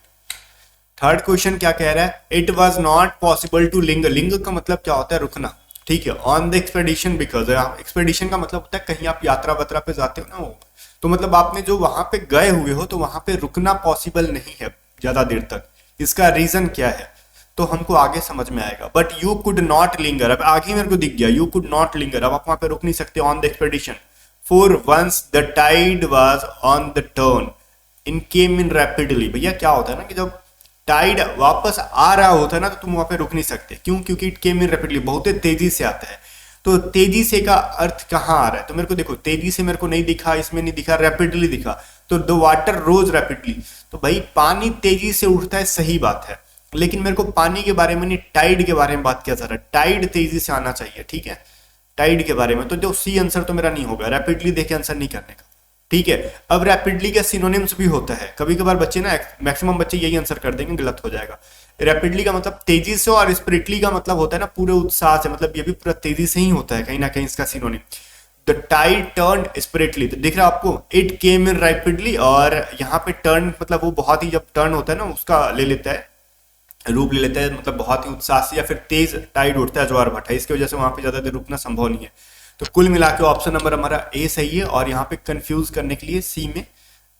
थर्ड क्वेश्चन क्या कह रहा है, it was not possible to linger, linger का मतलब क्या होता है, रुकना, ठीक है, on the expedition, because expedition का मतलब होता है कहीं आप यात्रा वात्रा पे जाते हो ना, वो तो मतलब आपने जो वहां पे गए हुए हो तो वहां पे रुकना पॉसिबल नहीं है ज्यादा देर तक। इसका रीजन क्या है तो हमको आगे समझ में आएगा। But you could not linger, अब आगे मेरे को दिख गया, यू कुड नॉट लिंगर, अब आप वहां पे रुक नहीं सकते on the expedition. For once the tide was on the turn in came in rapidly, भैया क्या होता है ना कि जब टाइड वापस आ रहा होता है ना तो तुम वहां पे रुक नहीं सकते, क्यों, क्योंकि इट केम इन रैपिडली, बहुत तेजी से आता है। तो तेजी से का अर्थ कहाँ आ रहा है, तो मेरे को देखो तेजी से मेरे को नहीं दिखा, इसमें नहीं दिखा, रैपिडली दिखा। तो द वाटर रोज रैपिडली, तो भाई पानी तेजी से उठता है, सही बात है, लेकिन मेरे को पानी के बारे में नहीं, टाइड के बारे में बात किया जा रहा है। टाइड तेजी से आना चाहिए, ठीक है, टाइड के बारे में। तो जो सी आंसर तो मेरा नहीं होगा, रैपिडली देखे आंसर नहीं करने का, ठीक है। अब रैपिडली का सिनोनिम्स भी होता है, कभी कभार बच्चे ना, मैक्सिमम बच्चे यही आंसर कर देंगे, गलत हो जाएगा। रैपिडली का मतलब तेजी से, और स्पिरिटली का मतलब होता है ना पूरे उत्साह से, मतलब ये भी पूरा तेजी से ही होता है कहीं ना कहीं इसका सिनोनिम। द टाइड टर्न स्पिरिटली, तो दिख रहा है आपको, इट केम इन रैपिडली, और यहाँ पे टर्न मतलब वो बहुत ही, जब टर्न होता है ना उसका ले लेता है, रूप ले लेता है, मतलब बहुत ही उत्साह से या फिर तेज टाइड उठता है ज्वार भाटा, इसकी वजह से वहां पे ज्यादा देर रुकना संभव नहीं है। तो कुल मिला के ऑप्शन नंबर हमारा ए सही है, और यहाँ पे कंफ्यूज करने के लिए सी में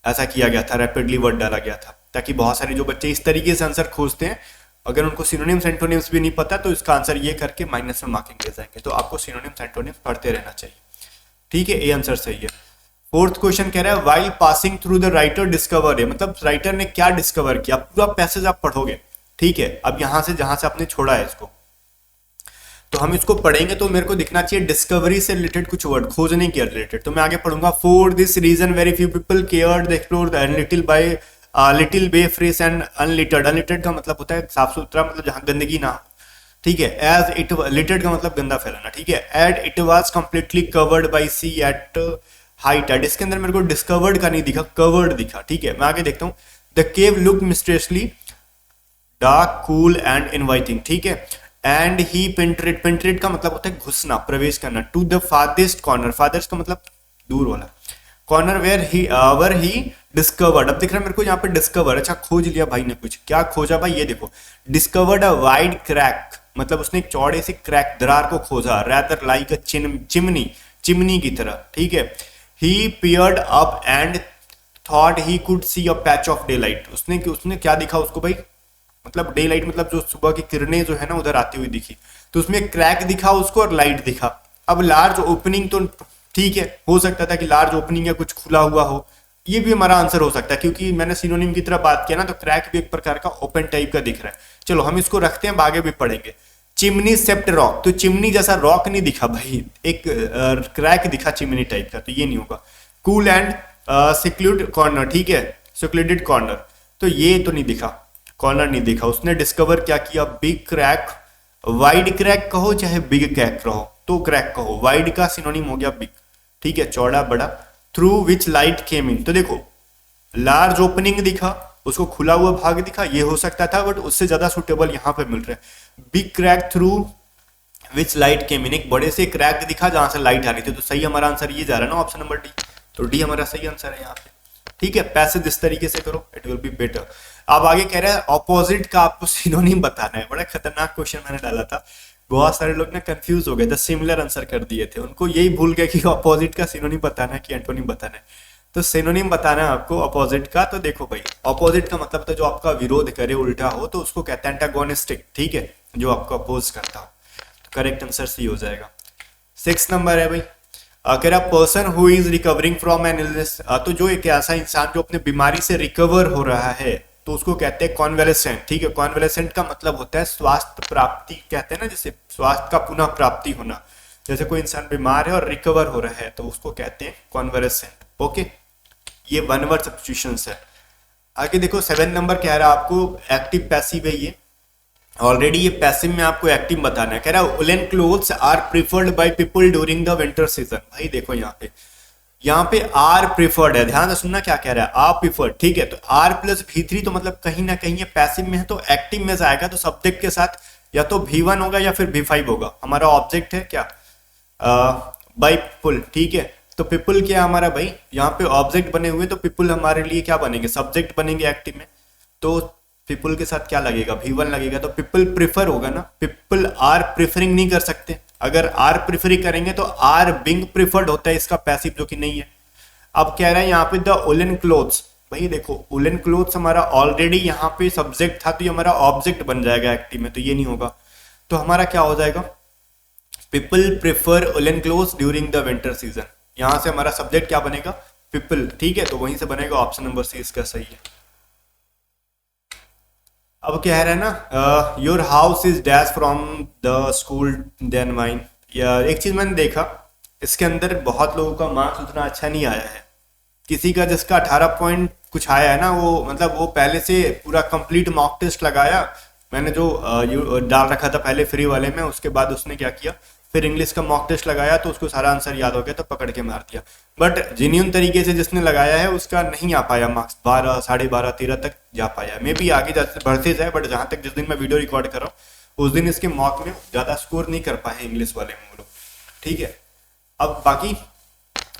ऐसा किया गया था, रैपिडली वर्ड डाला गया था, ताकि बहुत सारे जो बच्चे इस तरीके से आंसर खोजते हैं, अगर उनको सिनोनिम्स एंटोनिम्स भी नहीं पता तो इसका आंसर ये करके माइनस में मार्किंग दे जाएंगे। तो आपको सिनोनिम्स एंटोनिम्स पढ़ते रहना चाहिए, ठीक है, ए आंसर सही है। फोर्थ क्वेश्चन कह रहा है while passing through the writer discover है, मतलब राइटर ने क्या डिस्कवर किया, पूरा पैसेज आप पढ़ोगे, ठीक है। अब यहां से जहां से आपने छोड़ा है इसको, तो हम इसको पढ़ेंगे तो मेरे को दिखना चाहिए डिस्कवरी से रिलेटेड कुछ वर्ड, खोजने के रिलेटेड। तो मैं आगे पढ़ूंगा, for this reason very few people cared explore the little by little bay fresh and unlittered. Unlittered का मतलब होता है साफ सुथरा, मतलब जहां गंदगी ना, ठीक है। एज इट लिटर्ड का मतलब गंदा फैलाना, ठीक है। And it was completely covered by sea at high tide, इसके अंदर मेरे को डिस्कवर्ड का नहीं दिखा, कवर्ड दिखा, ठीक है। मैं आगे देखता हूँ, the cave look mysteriously dark cool and inviting, ठीक है। एंड ही पेंट्रेट, पेंट्रेट का मतलब होता है घुसना, प्रवेश करना, to the farthest corner, farthest का मतलब दूर वाला कॉर्नर, वेयर ही डिस्कवर्ड। अब दिख रहा है मेरे को यहाँ पे डिस्कवर, अच्छा खोज लिया भाई ने, कुछ क्या खोजा भाई, ये देखो, डिस्कवर्ड अ वाइड क्रैक, मतलब उसने एक चौड़े से क्रैक, दरार को खोजा, rather like a chimney, chimney की तरह, ठीक है। He peered up and thought he could see a patch of daylight, उसने क्या दिखा उसको भाई, मतलब डे लाइट मतलब जो सुबह की किरणें जो है ना उधर आती हुई दिखी, तो उसमें क्रैक दिखा उसको और लाइट दिखा। अब लार्ज ओपनिंग तो ठीक है, हो सकता था कि लार्ज ओपनिंग या कुछ खुला हुआ हो, ये भी हमारा आंसर हो सकता है, क्योंकि मैंने सिनोनिम की तरह बात किया ना, तो क्रैक भी एक प्रकार का ओपन टाइप का दिख रहा है। चलो हम इसको रखते हैं, आगे भी पढ़ेंगे। चिमनी सेप्ट रॉक, तो चिमनी जैसा रॉक नहीं दिखा भाई, एक क्रैक दिखा चिमनी टाइप का, तो ये नहीं होगा। कूल एंड सिक्लूड कॉर्नर, ठीक है, सिक्लूडेड कॉर्नर, तो ये तो नहीं दिखा, कॉर्नर नहीं दिखा। उसने डिस्कवर क्या किया, बिग क्रैक, वाइड क्रैक कहो चाहे बिग क्रैक कहो, तो क्रैक कहो, वाइड का सिनोनिम हो गया बिग, ठीक है, चौड़ा बड़ा, थ्रू विच लाइट केम इन, तो देखो लार्ज ओपनिंग दिखा, उसको खुला हुआ भाग दिखा, ये हो सकता था, बट उससे ज्यादा सुटेबल यहाँ पे मिल रहा है big crack through which light came in, एक बड़े से क्रैक दिखा जहां से लाइट आ रही थी, तो सही हमारा आंसर ये जा रहा है ना, ऑप्शन नंबर डी, तो डी हमारा सही आंसर है यहाँ पे, ठीक है। पैसेज इस तरीके से करो, इट विल बी बेटर। अब आगे कह रहा है ऑपोजिट का आपको सिनोनिम बताना है, बड़ा खतरनाक क्वेश्चन मैंने डाला था, बहुत सारे लोग ना कंफ्यूज हो गए थे, सिमिलर आंसर कर दिए थे, उनको यही भूल गए कि ऑपोजिट का सिनोनिम बताना है कि एंटोनिम बताना है, तो सिनोनिम बताना है आपको ऑपोजिट का। तो देखो भाई, ऑपोजिट का मतलब तो जो आपका विरोध करे, उल्टा हो, तो उसको कहते हैं एंटागोनिस्टिक, ठीक है, जो आपको अपोज करता हो, तो करेक्ट आंसर सी हो जाएगा। 6 नंबर है भाई, कह रहा person who is recovering from an illness, तो जो एक ऐसा इंसान जो अपने बीमारी से रिकवर हो रहा है, तो उसको कहते हैं कॉन्वेलेसेंट, ठीक है। कॉन्वेलेसेंट का मतलब होता है स्वास्थ्य प्राप्ति, कहते हैं ना, जैसे स्वास्थ्य का पुनः प्राप्ति होना, जैसे कोई इंसान बीमार है और रिकवर हो रहा है, तो उसको कहते हैं कॉन्वेलेसेंट, ओके। ये वन वर्ड सब्स्टिट्यूशंस है। आगे देखो 7 नंबर कह रहा है आपको एक्टिव पैसिव है, ये ऑलरेडी ये पैसिव में आपको एक्टिव बताना है। कह रहा है woollen clothes are preferred by people during the winter season. भाई देखो यहाँ पे आर प्रिफर्ड है, ध्यान से सुनना क्या कह रहा है, आर प्रिफर्ड, ठीक है। तो आर प्लस V3 तो मतलब कहीं ना कहीं ये पैसिव में है, तो एक्टिव में जाएगा, तो सब्जेक्ट के साथ या तो V1 होगा या फिर V5 होगा। हमारा ऑब्जेक्ट है क्या, बाय पीपल, ठीक है। तो पीपल क्या हमारा भाई, यहाँ पे ऑब्जेक्ट बने हुए, तो पीपल हमारे लिए क्या बनेंगे, सब्जेक्ट बनेंगे एक्टिव में, तो पीपल के साथ क्या लगेगा, V1 लगेगा, तो पीपल प्रिफर होगा ना, पीपल आर प्रिफरिंग नहीं कर सकते, अगर आर प्रिफरिंग करेंगे तो आर बिंग प्रिफर्ड होता है इसका पैसिव, जो कि नहीं है। अब कह रहा है यहाँ पे द वुलन क्लोथ्स, भाई देखो वुलन क्लोथ्स हमारा ऑलरेडी यहाँ पे सब्जेक्ट था, तो ये हमारा ऑब्जेक्ट बन जाएगा एक्टिव में, तो ये नहीं होगा, तो हमारा क्या हो जाएगा, people prefer woollen clothes during the winter season, यहां से हमारा सब्जेक्ट क्या बनेगा, पीपल, ठीक है, तो वहीं से बनेगा ऑप्शन नंबर सी इसका सही है। अब कह रहा है ना your house is dash from the school then mine, या एक चीज मैंने देखा, इसके अंदर बहुत लोगों का मार्क्स उतना अच्छा नहीं आया है, किसी का जिसका 18 पॉइंट कुछ आया है ना, वो मतलब वो पहले से पूरा कंप्लीट मॉक टेस्ट लगाया, मैंने जो डाल रखा था पहले फ्री वाले में, उसके बाद उसने क्या किया, फिर इंग्लिश का मॉक टेस्ट लगाया, तो उसको सारा आंसर याद हो गया, तो पकड़ के मार दिया। बट जेन्युइन तरीके से जिसने लगाया है उसका नहीं आ पाया मार्क्स, 12, 12.5, 13 तक जा पाया, मे भी आगे जाते बढ़ते जाए, बट जहां तक जिस दिन मैं वीडियो रिकॉर्ड कर रहा हूँ उस दिन इसके मॉक में ज्यादा स्कोर नहीं कर पाए इंग्लिश वाले में लोग, ठीक है। अब बाकी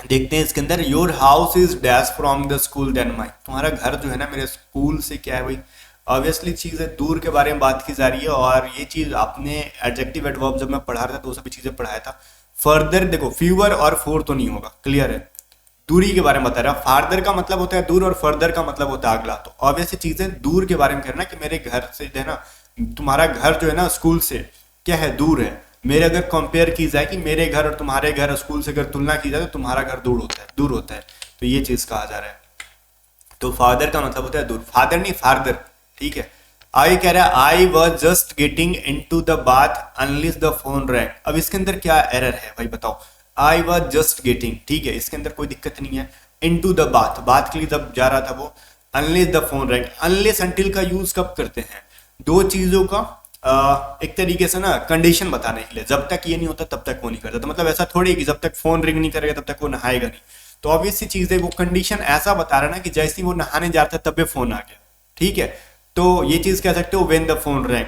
देखते हैं इसके अंदर, your house is dash from the school than my, तुम्हारा घर जो है ना मेरे स्कूल से क्या है भाई, ऑब्वियसली चीज है, दूर के बारे में बात की जा रही है, और ये चीज आपने एडजेक्टिव एडवर्ब जब मैं पढ़ा रहा था तो सभी चीजें पढ़ाया था। फर्दर देखो फ्यूअर और फोर तो नहीं होगा, क्लियर है, दूरी के बारे में बता रहा, फार्दर का मतलब होता है दूर और फर्दर का मतलब होता है अगला, तो ऑब्वियसली चीजें दूर के बारे में कहना कि मेरे घर से जो है ना, तुम्हारा घर जो है ना स्कूल से क्या है, दूर है। मेरे अगर कंपेयर की जाए कि मेरे घर और तुम्हारे घर स्कूल से अगर तुलना की जाए, तो तुम्हारा घर दूर होता है, तो ये चीज कहा जा रहा है। तो फादर का मतलब होता है दूर, फादर नहीं फार्दर, ठीक है। आगे कह रहा है I was just getting in to the bath unless the phone rang. अब इसके अंदर क्या एरर है भाई बताओ, आई वॉज जस्ट गेटिंग, ठीक है, इसके अंदर कोई दिक्कत नहीं है, इन टू द बाथ, बात के लिए जब जा रहा था वो, unless the phone wrong, unless until का यूज कब करते हैं, दो चीजों का एक तरीके से ना कंडीशन बताने के लिए, जब तक ये नहीं होता तब तक वो नहीं करता, तो मतलब ऐसा थोड़ी कि जब तक फोन रिंग नहीं करेगा तब तक वो नहाएगा नहीं, तो ऑब्वियस सी चीज है, वो कंडीशन ऐसा बता रहा है ना कि जैसे ही वो नहाने जा रहा था तब फोन आ गया, ठीक है। तो ये चीज कह सकते हो when the phone wrong,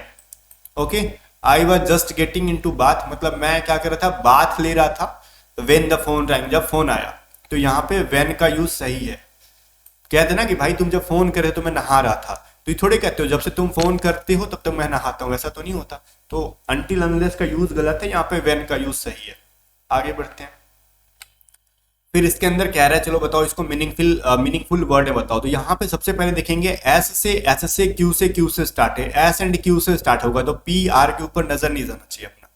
okay. I was just getting into bath, मतलब मैं क्या कर रहा था, बाथ ले रहा था, व्हेन द फोन रैंग, जब फोन आया, तो यहाँ पे व्हेन का यूज सही है। कहते ना कि भाई तुम जब फोन करे तो मैं नहा रहा था, तो ये थोड़े कहते हो जब से तुम फोन करते हो तब तक मैं नहाता हूं, ऐसा तो नहीं होता, तो अनटिल अनलेस का यूज गलत है, यहाँ पे व्हेन का यूज सही है। आगे बढ़ते हैं, फिर इसके अंदर कह रहा है चलो बताओ इसको मीनिंगफुल वर्ड है बताओ, तो यहाँ पे सबसे पहले देखेंगे एस से क्यू से स्टार्ट है, एस एंड क्यू से स्टार्ट होगा, तो पी आर के ऊपर नजर नहीं जाना चाहिए अपना।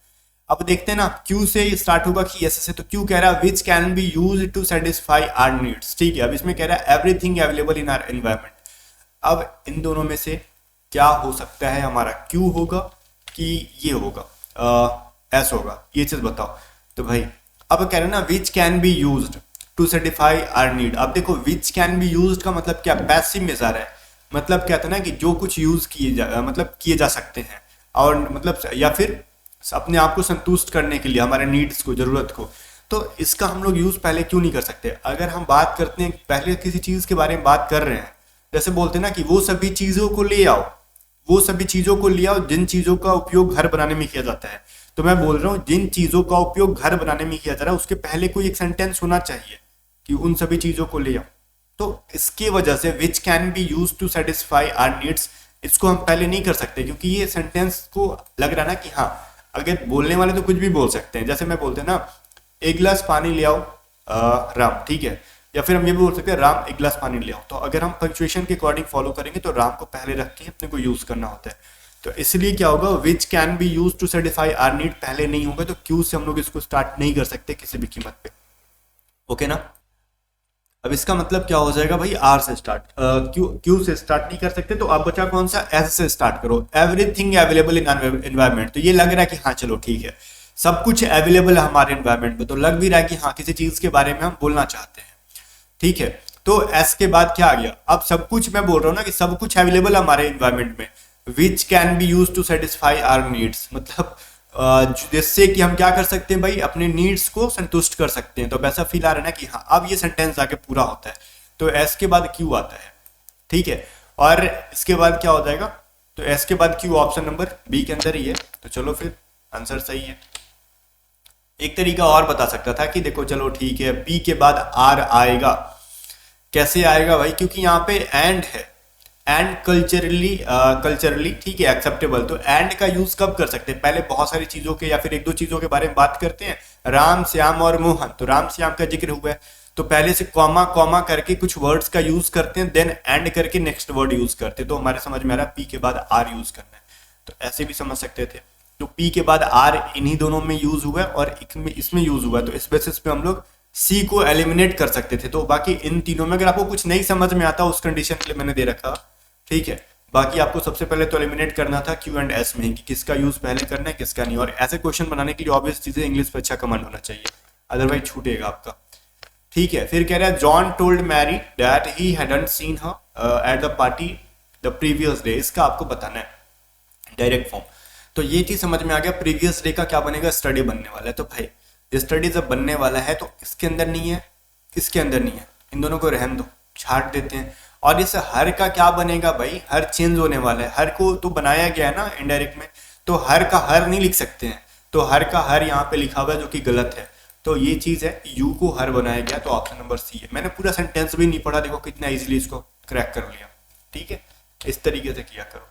अब देखते हैं ना क्यू से स्टार्ट होगा कि एस से, तो क्यू कह रहा है which can be use to satisfy our needs, ठीक है। अब इसमें कह रहा है everything available in our environment, अब इन दोनों में से क्या हो सकता है, हमारा क्यू होगा कि ये होगा एस होगा, ये चीज बताओ। तो भाई अब कह रहे हैं ना which can be used, to satisfy our need. अब देखो विच कैन बी यूज्ड का मतलब क्या, पैसिव में जा रहा है, मतलब क्या था ना कि जो कुछ यूज किए जा सकते हैं, और मतलब या फिर अपने आप को संतुष्ट करने के लिए, हमारे नीड्स को, जरूरत को। तो इसका हम लोग यूज पहले क्यों नहीं कर सकते? अगर हम बात करते हैं पहले किसी चीज के बारे में बात कर रहे हैं, जैसे बोलते हैं ना कि वो सभी चीजों को ले आओ, वो सभी चीजों को ले आओ जिन चीजों का उपयोग घर बनाने में किया जाता है। तो मैं बोल रहा हूँ जिन चीजों का उपयोग घर बनाने में किया जा रहा है उसके पहले कोई एक सेंटेंस होना चाहिए कि उन सभी चीजों को ले आओ। तो इसकी वजह से which can be use to satisfy our needs, इसको हम पहले नहीं कर सकते, क्योंकि ये सेंटेंस को लग रहा है ना कि हाँ, अगर बोलने वाले तो कुछ भी बोल सकते हैं। जैसे मैं बोलते हैं ना, एक गिलास पानी ले आओ राम, ठीक है, या फिर हम ये भी बोल सकते हैं राम एक गिलास पानी ले आओ। तो अगर हम पंक्चुएशन के अकॉर्डिंग फॉलो करेंगे तो राम को पहले रख के अपने को यूज करना होता है। तो इसलिए क्या होगा, which can be use to satisfy our need पहले नहीं होगा, तो क्यू से हम लोग इसको स्टार्ट नहीं कर सकते किसी भी कीमत पे। ओके ना? अब इसका मतलब क्या हो जाएगा भाई, आर से स्टार्ट, क्यू से स्टार्ट नहीं कर सकते, तो अब बचा कौन सा, एस से स्टार्ट करो। एवरीथिंग अवेलेबल इन एनवायरमेंट, तो ये लग रहा है कि हाँ चलो ठीक है, सब कुछ अवेलेबल है हमारे एनवायरमेंट में, तो लग भी रहा है कि हाँ किसी चीज के बारे में हम बोलना चाहते हैं, ठीक है। तो एस के बाद क्या आ गया, अब सब कुछ, मैं बोल रहा हूँ ना कि सब कुछ अवेलेबल है हमारे एनवायरमेंट में, which can be use to satisfy our needs, मतलब जिससे कि हम क्या कर सकते हैं भाई, अपने नीड्स को संतुष्ट कर सकते हैं। तो वैसा फील आ रहा है ना कि हाँ अब ये सेंटेंस आके पूरा होता है। तो एस के बाद क्यू आता है, ठीक है, और इसके बाद क्या हो जाएगा, तो एस के बाद क्यू ऑप्शन नंबर बी के अंदर ही है, तो चलो फिर आंसर सही है। एक तरीका और बता सकता था कि देखो चलो ठीक है, पी के बाद आर आएगा, कैसे आएगा भाई, क्योंकि यहाँ पे एंड है, एंड कल्चरली ठीक है एक्सेप्टेबल। तो एंड का यूज कब कर सकते हैं, पहले बहुत सारी चीजों के या फिर एक दो चीजों के बारे में बात करते हैं, राम श्याम और मोहन, तो राम श्याम का जिक्र हुआ है, तो पहले से कॉमा कॉमा करके कुछ वर्ड्स का यूज करते हैं, देन एंड करके नेक्स्ट वर्ड यूज करते हैं। तो हमारे समझ में आ रहा है पी के बाद आर यूज करना है, तो ऐसे भी समझ सकते थे। तो पी के बाद आर इन्हीं दोनों में यूज हुआ है और इसमें यूज हुआ है, तो इस बेसिस पे हम लोग सी को एलिमिनेट कर सकते थे। तो बाकी इन तीनों में अगर आपको कुछ नहीं समझ में आता उस कंडीशन के लिए मैंने दे रखा, ठीक है। बाकी आपको सबसे पहले तो एलिमिनेट करना था क्यू एंड एस में कि किसका यूज पहले करना है किसका नहीं, और ऐसे क्वेश्चन बनाने के लिए ऑब्वियस चीजें इंग्लिश पे अच्छा कमांड होना चाहिए, अदरवाइज छूटेगा आपका, ठीक है। फिर कह रहा है John told Mary that he hadn't scene her at the party the previous day, इसका आपको बताना है डायरेक्ट फॉर्म। तो ये चीज समझ में आ गया, प्रीवियस डे का क्या बनेगा, स्टडी बनने वाला है। तो भाई स्टडी जब बनने वाला है तो इसके अंदर नहीं है, इसके अंदर नहीं है, इन दोनों को रहन दो, छाट देते हैं। और इस हर का क्या बनेगा भाई, हर चेंज होने वाला है, हर को तो बनाया गया है ना इनडायरेक्ट में, तो हर का हर नहीं लिख सकते हैं, तो हर का हर यहाँ पे लिखा हुआ है जो कि गलत है। तो ये चीज है, यू को हर बनाया गया, तो ऑप्शन नंबर सी है। मैंने पूरा सेंटेंस भी नहीं पढ़ा, देखो कितना इजीली इसको क्रैक कर लिया, ठीक है, इस तरीके से किया करो।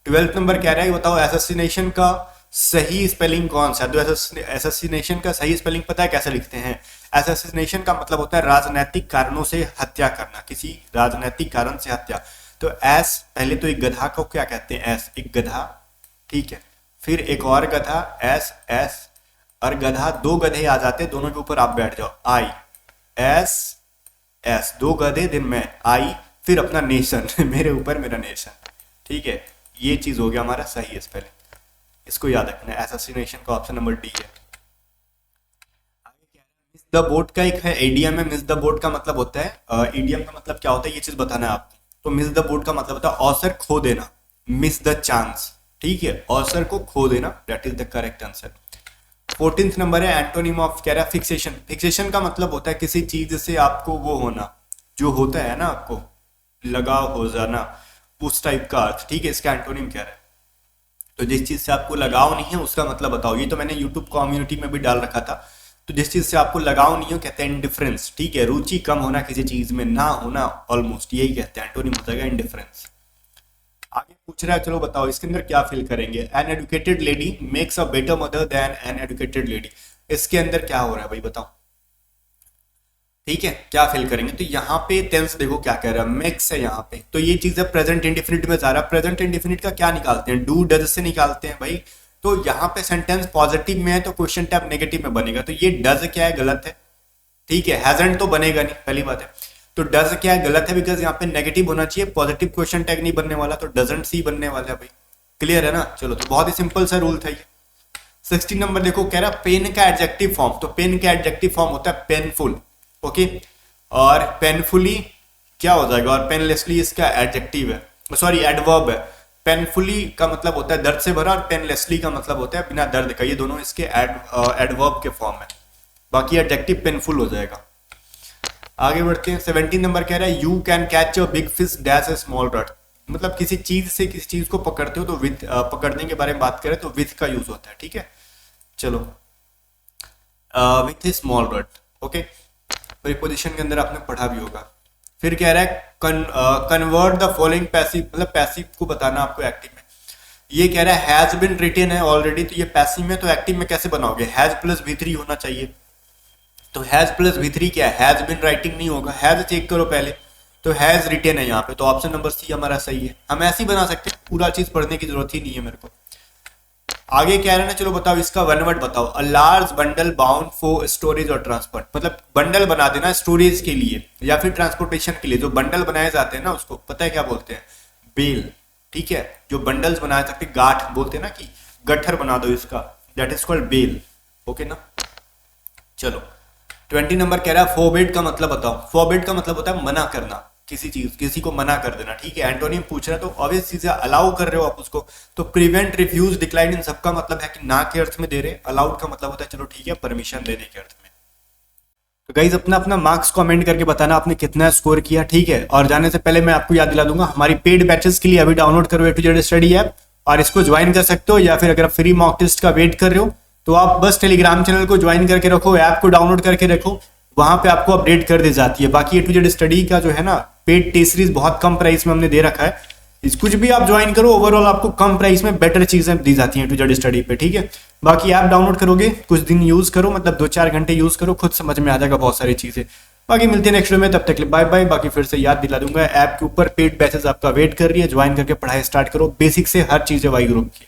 12th नंबर कह रहा है बताओ एसेसिनेशन का सही स्पेलिंग कौन सा है। तो एसेसिनेशन का सही स्पेलिंग पता है कैसे लिखते हैं, एसेसिनेशन का मतलब होता है राजनीतिक कारणों से हत्या करना, किसी राजनीतिक कारण से हत्या। तो एस, पहले तो एक गधा को क्या कहते हैं, एस, एक गधा, ठीक है, फिर एक और गधा, एस एस, और गधा, दो गधे आ जाते हैं, दोनों के ऊपर आप बैठ जाओ, आई एस एस, दो गधे दिन में, आई, फिर अपना नेशन मेरे ऊपर मेरा नेशन, ठीक है। ये चीज हो गया हमारा सही स्पेलिंग, इसको याद रखना है। एसेसिनेशन का ऑप्शन नंबर डी है। मिस द बोट का एक है एडीएम है, मिस द बोट का मतलब होता है, ईडीएम का मतलब क्या होता है ये चीज बताना है आपको। तो मिस द बोट का मतलब होता है अवसर खो देना, मिस द चांस, ठीक है, अवसर को खो देना, that is the correct answer. 14th number है एंटोनिम ऑफ कह रहा है फिक्सेशन। फिक्सेशन का मतलब होता है किसी चीज से आपको वो होना, जो होता है ना आपको लगाव हो जाना, उस टाइप का अर्थ, ठीक है, इसका एंटोनिम क्या है। तो जिस चीज से आपको लगाव नहीं है उसका मतलब बताओ, ये तो मैंने यूट्यूब कम्युनिटी में भी डाल रखा था। तो जिस चीज से आपको लगाव नहीं हो कहते हैं इंडिफरेंस, ठीक है, रुचि कम होना किसी चीज में, ना होना, ऑलमोस्ट यही कहते हैं, एंटोनिम हो जाएगा इंडिफरेंस। आगे पूछ रहा है, चलो बताओ इसके अंदर क्या फिल करेंगे। An educated lady makes a better mother than an educated lady, इसके अंदर क्या हो रहा है भाई बताओ, ठीक है, क्या फिल करेंगे। तो यहाँ पे टेंस देखो क्या कह रहा है, मेक्स है यहाँ पे, तो ये चीज है प्रेजेंट इंडिफिनिट में जा रहा है। प्रेजेंट इंडिफिनिट का क्या निकालते हैं, डू डज से निकालते हैं भाई। तो यहाँ पे सेंटेंस पॉजिटिव में है तो क्वेश्चन टैग नेगेटिव में बनेगा, तो ये डज क्या है, गलत है, ठीक है, हैजंट तो बनेगा नहीं, पहली बात है। तो डज क्या है, गलत है, बिकॉज यहाँ पे नेगेटिव होना चाहिए, पॉजिटिव क्वेश्चन टैग नहीं बनने वाला, तो डजंट सी बनने वाला है भाई, क्लियर है ना। चलो तो बहुत ही सिंपल सा रूल था ये। 16 नंबर देखो कह रहा है पेन का एडजेक्टिव फॉर्म, तो पेन का एडजेक्टिव फॉर्म होता है पेनफुल, ओके। और पेनफुली क्या हो जाएगा, और पेनलेसली इसका एडजेक्टिव है, सॉरी एडवर्ब है। पेनफुली का मतलब होता है दर्द से भरा, और पेनलेसली का मतलब होता है बिना दर्द का। ये दोनों इसके एडवर्ब के फॉर्म है, बाकी एडजेक्टिव पेनफुल हो जाएगा। आगे बढ़ते हैं। 17 नंबर कह रहा है you can catch a big fish dash A small rod. मतलब किसी चीज से किसी चीज को पकड़ते हो तो विथ, पकड़ने के बारे में बात करें तो विथ का यूज होता है, ठीक है। चलो, with A small rod, okay. Preposition के अंदर आपने पढ़ा भी होगा। फिर कह रहा है कन्वर्ट द फॉलोइंग पैसिव, मतलब पैसिव को बताना आपको एक्टिव में। ये कह रहा है हैज बिन रिटेन है ऑलरेडी, तो ये पैसिव में, तो एक्टिव में कैसे बनाओगे, हैज प्लस V3 होना चाहिए। तो हैज प्लस V3 क्या है, हैज बिन राइटिंग नहीं होगा, हैज चेक करो पहले, तो हैज रिटेन है यहाँ पे, तो ऑप्शन नंबर सी हमारा सही है। हम ऐसे ही बना सकते हैं, पूरा चीज पढ़ने की जरूरत ही नहीं है मेरे को। आगे क्या है ना, चलो बताओ इसका वन वर्ड बताओ। A large bundle bound for storage और ट्रांसपोर्ट, मतलब बंडल बना देना स्टोरेज के लिए या फिर ट्रांसपोर्टेशन के लिए। जो बंडल बनाए जाते हैं ना उसको पता है क्या बोलते हैं, बेल, ठीक है। जो बंडल्स बनाए जाते हैं, गांठ बोलते हैं ना, कि गट्ठर बना दो इसका, that is called bale, okay ना। चलो 20 नंबर कह रहा है फॉरबिड का मतलब बताओ। फॉरबिड का मतलब होता है मना करना, किसी चीज, किसी को मना कर देना, ठीक है। एंटोनिम पूछ रहा है तो ऑब्वियस चीज है, अलाउ कर रहे हो आप उसको। तो प्रिवेंट, रिफ्यूज, डिक्लाइन, इन सबका मतलब है कि ना के अर्थ में दे रहे। अलाउड का मतलब होता है चलो ठीक है, परमिशन देने के अर्थ में। तो गाइज अपना अपना मार्क्स कमेंट करके बताना आपने कितना स्कोर किया, ठीक है। और जाने से पहले मैं आपको याद दिला दूंगा, हमारी पेड बैचेस के लिए अभी डाउनलोड करो A to Z study app, और इसको ज्वाइन कर सकते हो। या फिर अगर आप फ्री मॉक टेस्ट का वेट कर रहे हो तो आप बस टेलीग्राम चैनल को ज्वाइन करके रखो, ऐप को डाउनलोड करके रखो, वहां पे आपको अपडेट कर दी जाती है। बाकी A to Z स्टडी का जो है ना पेड टेस्ट सीरीज बहुत कम प्राइस में हमने दे रखा है, इस कुछ भी आप ज्वाइन करो, ओवरऑल आपको कम प्राइस में बेटर चीजें दी जाती हैं A to Z स्टडी पे, ठीक है। बाकी ऐप डाउनलोड करोगे, कुछ दिन यूज करो, मतलब 2-4 घंटे यूज करो, खुद समझ में आ जाएगा बहुत सारी चीजें। बाकी मिलते हैं नेक्स्ट वीडियो में, तब तक बाय बाय। बाकी फिर से याद दिला दूंगा, ऐप के ऊपर पेड बैचेस आपका वेट कर रही है, ज्वाइन करके पढ़ाई स्टार्ट करो, बेसिक से हर चीजें वाई ग्रुप की।